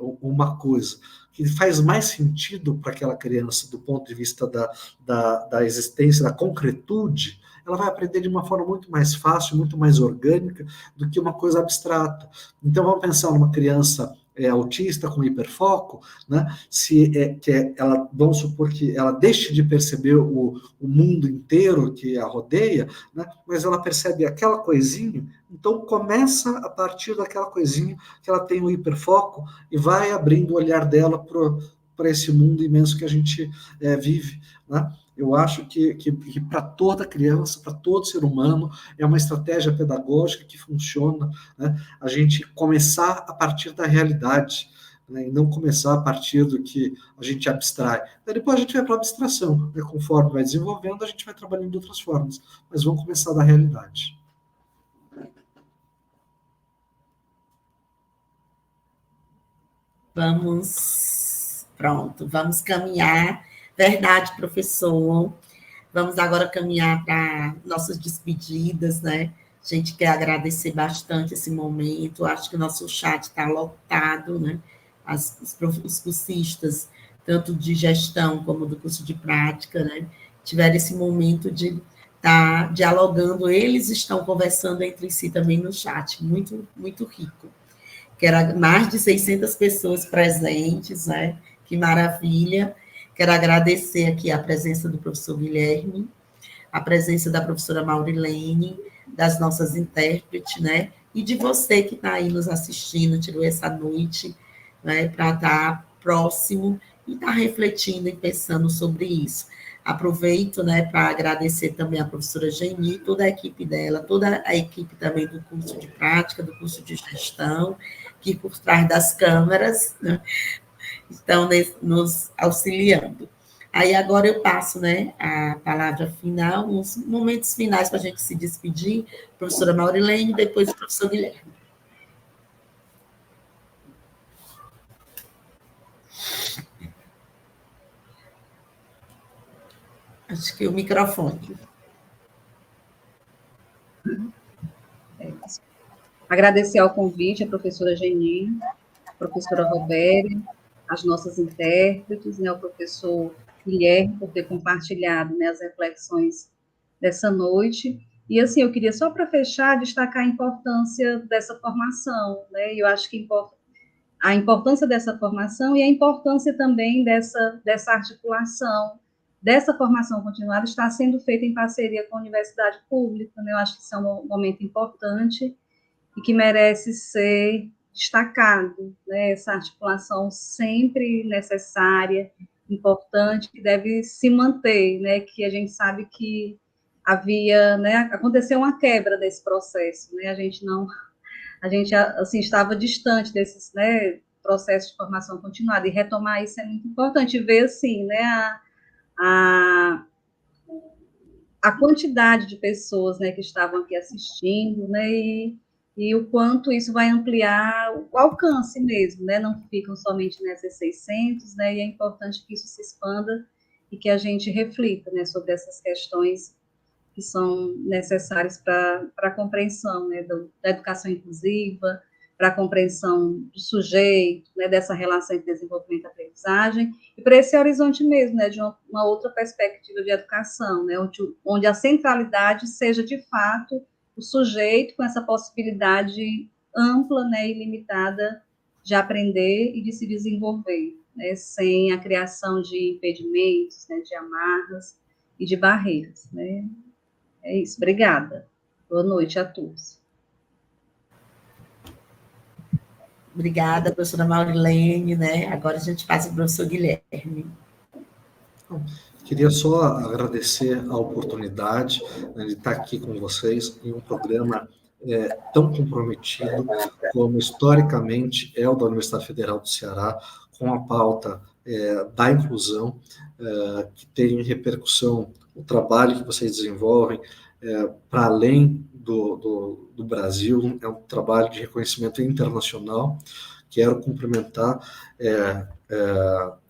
uma coisa que faz mais sentido para aquela criança do ponto de vista da existência, da concretude, ela vai aprender de uma forma muito mais fácil, muito mais orgânica do que uma coisa abstrata. Então, vamos pensar numa criança autista com hiperfoco, né? Vamos supor que ela deixe de perceber o mundo inteiro que a rodeia, né? Mas ela percebe aquela coisinha, então começa a partir daquela coisinha que ela tem o hiperfoco e vai abrindo o olhar dela para esse mundo imenso que a gente vive. Né? eu acho que para toda criança, para todo ser humano, é uma estratégia pedagógica que funciona, né? A gente começar a partir da realidade, né? E não começar a partir do que a gente abstrai. Daí depois a gente vai para a abstração, né? Conforme vai desenvolvendo, a gente vai trabalhando de outras formas, mas vamos começar da realidade. Vamos caminhar. Verdade, professor. Vamos agora caminhar para nossas despedidas, né? A gente quer agradecer bastante esse momento. Acho que o nosso chat está lotado, né? Os cursistas, tanto de gestão como do curso de prática, né? Tiveram esse momento de estar dialogando. Eles estão conversando entre si também no chat. Muito, muito rico. Quero mais de 600 pessoas presentes, né? Que maravilha. Quero agradecer aqui a presença do professor Guilherme, a presença da professora Maurilene, das nossas intérpretes, né? E de você que está aí nos assistindo, tirou essa noite, né? Para estar próximo e estar refletindo e pensando sobre isso. Aproveito, né, para agradecer também a professora Geni, toda a equipe dela, toda a equipe também do curso de prática, do curso de gestão, que por trás das câmeras, né, estão nos auxiliando. Aí agora eu passo, né, a palavra final, uns momentos finais para a gente se despedir, professora Maurilene, depois o professor Guilherme. Acho que o microfone. Agradecer ao convite, a professora Geni, a professora Robéria, as nossas intérpretes, né, o professor Guilherme, por ter compartilhado, né, as reflexões dessa noite. E, assim, eu queria, só para fechar, destacar a importância dessa formação, né, e eu acho que a importância dessa formação e a importância também dessa articulação, dessa formação continuada, está sendo feita em parceria com a universidade pública, né, eu acho que isso é um momento importante e que merece ser destacado, né, essa articulação sempre necessária, importante, que deve se manter, né, que a gente sabe que havia, né, aconteceu uma quebra desse processo, né, a gente assim, estava distante desses, né, processos de formação continuada, e retomar isso é muito importante, ver, assim, né, a quantidade de pessoas, né, que estavam aqui assistindo, né, e o quanto isso vai ampliar o alcance mesmo, né, não ficam somente nessas 600, né, e é importante que isso se expanda e que a gente reflita, né, sobre essas questões que são necessárias para a compreensão, né, da educação inclusiva, para a compreensão do sujeito, né, dessa relação entre desenvolvimento e aprendizagem, e para esse horizonte mesmo, né, de uma outra perspectiva de educação, né, onde a centralidade seja, de fato, o sujeito com essa possibilidade ampla, né, e ilimitada de aprender e de se desenvolver, né, sem a criação de impedimentos, né, de amarras e de barreiras, né. É isso, obrigada. Boa noite a todos. Obrigada, professora Maurilene, né? Agora a gente passa para o professor Guilherme. Queria só agradecer a oportunidade, né, de estar aqui com vocês em um programa tão comprometido como historicamente é o da Universidade Federal do Ceará, com a pauta da inclusão, que tem repercussão o trabalho que vocês desenvolvem para além do Brasil, é um trabalho de reconhecimento internacional. Quero cumprimentar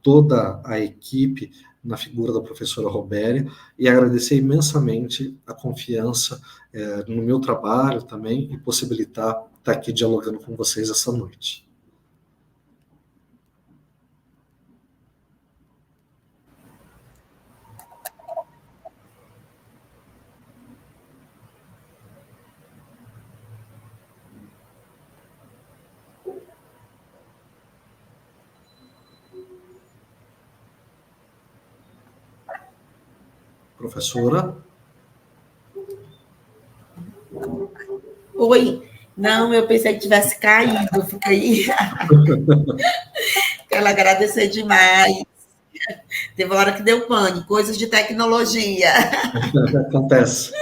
toda a equipe na figura da professora Robéria e agradecer imensamente a confiança no meu trabalho também e possibilitar estar aqui dialogando com vocês essa noite. Professora? Oi. Não, eu pensei que tivesse caído. Fica aí. Quero agradecer demais. Teve hora que deu pane, coisas de tecnologia. Acontece.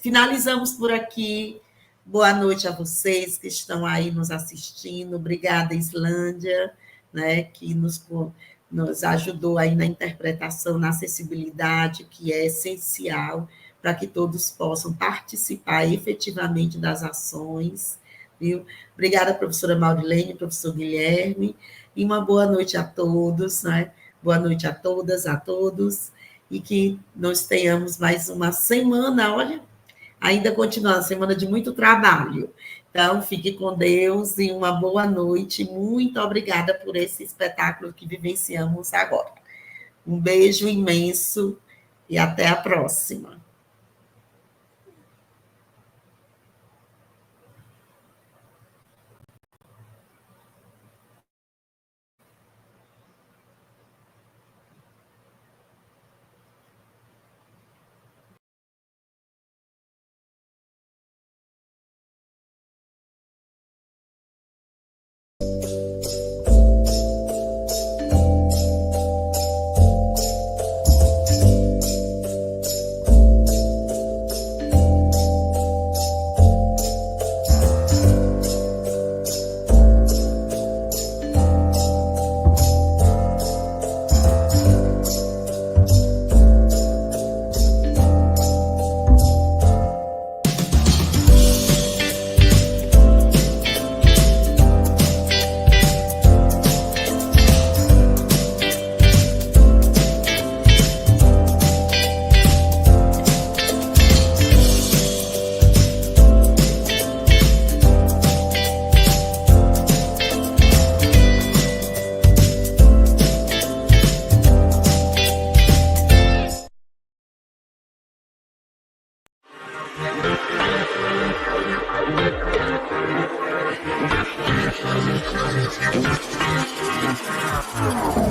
Finalizamos por aqui. Boa noite a vocês que estão aí nos assistindo. Obrigada, Islândia, né, que nos ajudou aí na interpretação, na acessibilidade, que é essencial para que todos possam participar efetivamente das ações. Viu? Obrigada, professora Maurilene, professor Guilherme, e uma boa noite a todos, né? Boa noite a todas, a todos, e que nós tenhamos mais uma semana, olha, ainda continua a semana de muito trabalho. Então, fique com Deus e uma boa noite. Muito obrigada por esse espetáculo que vivenciamos agora. Um beijo imenso e até a próxima. Thank you.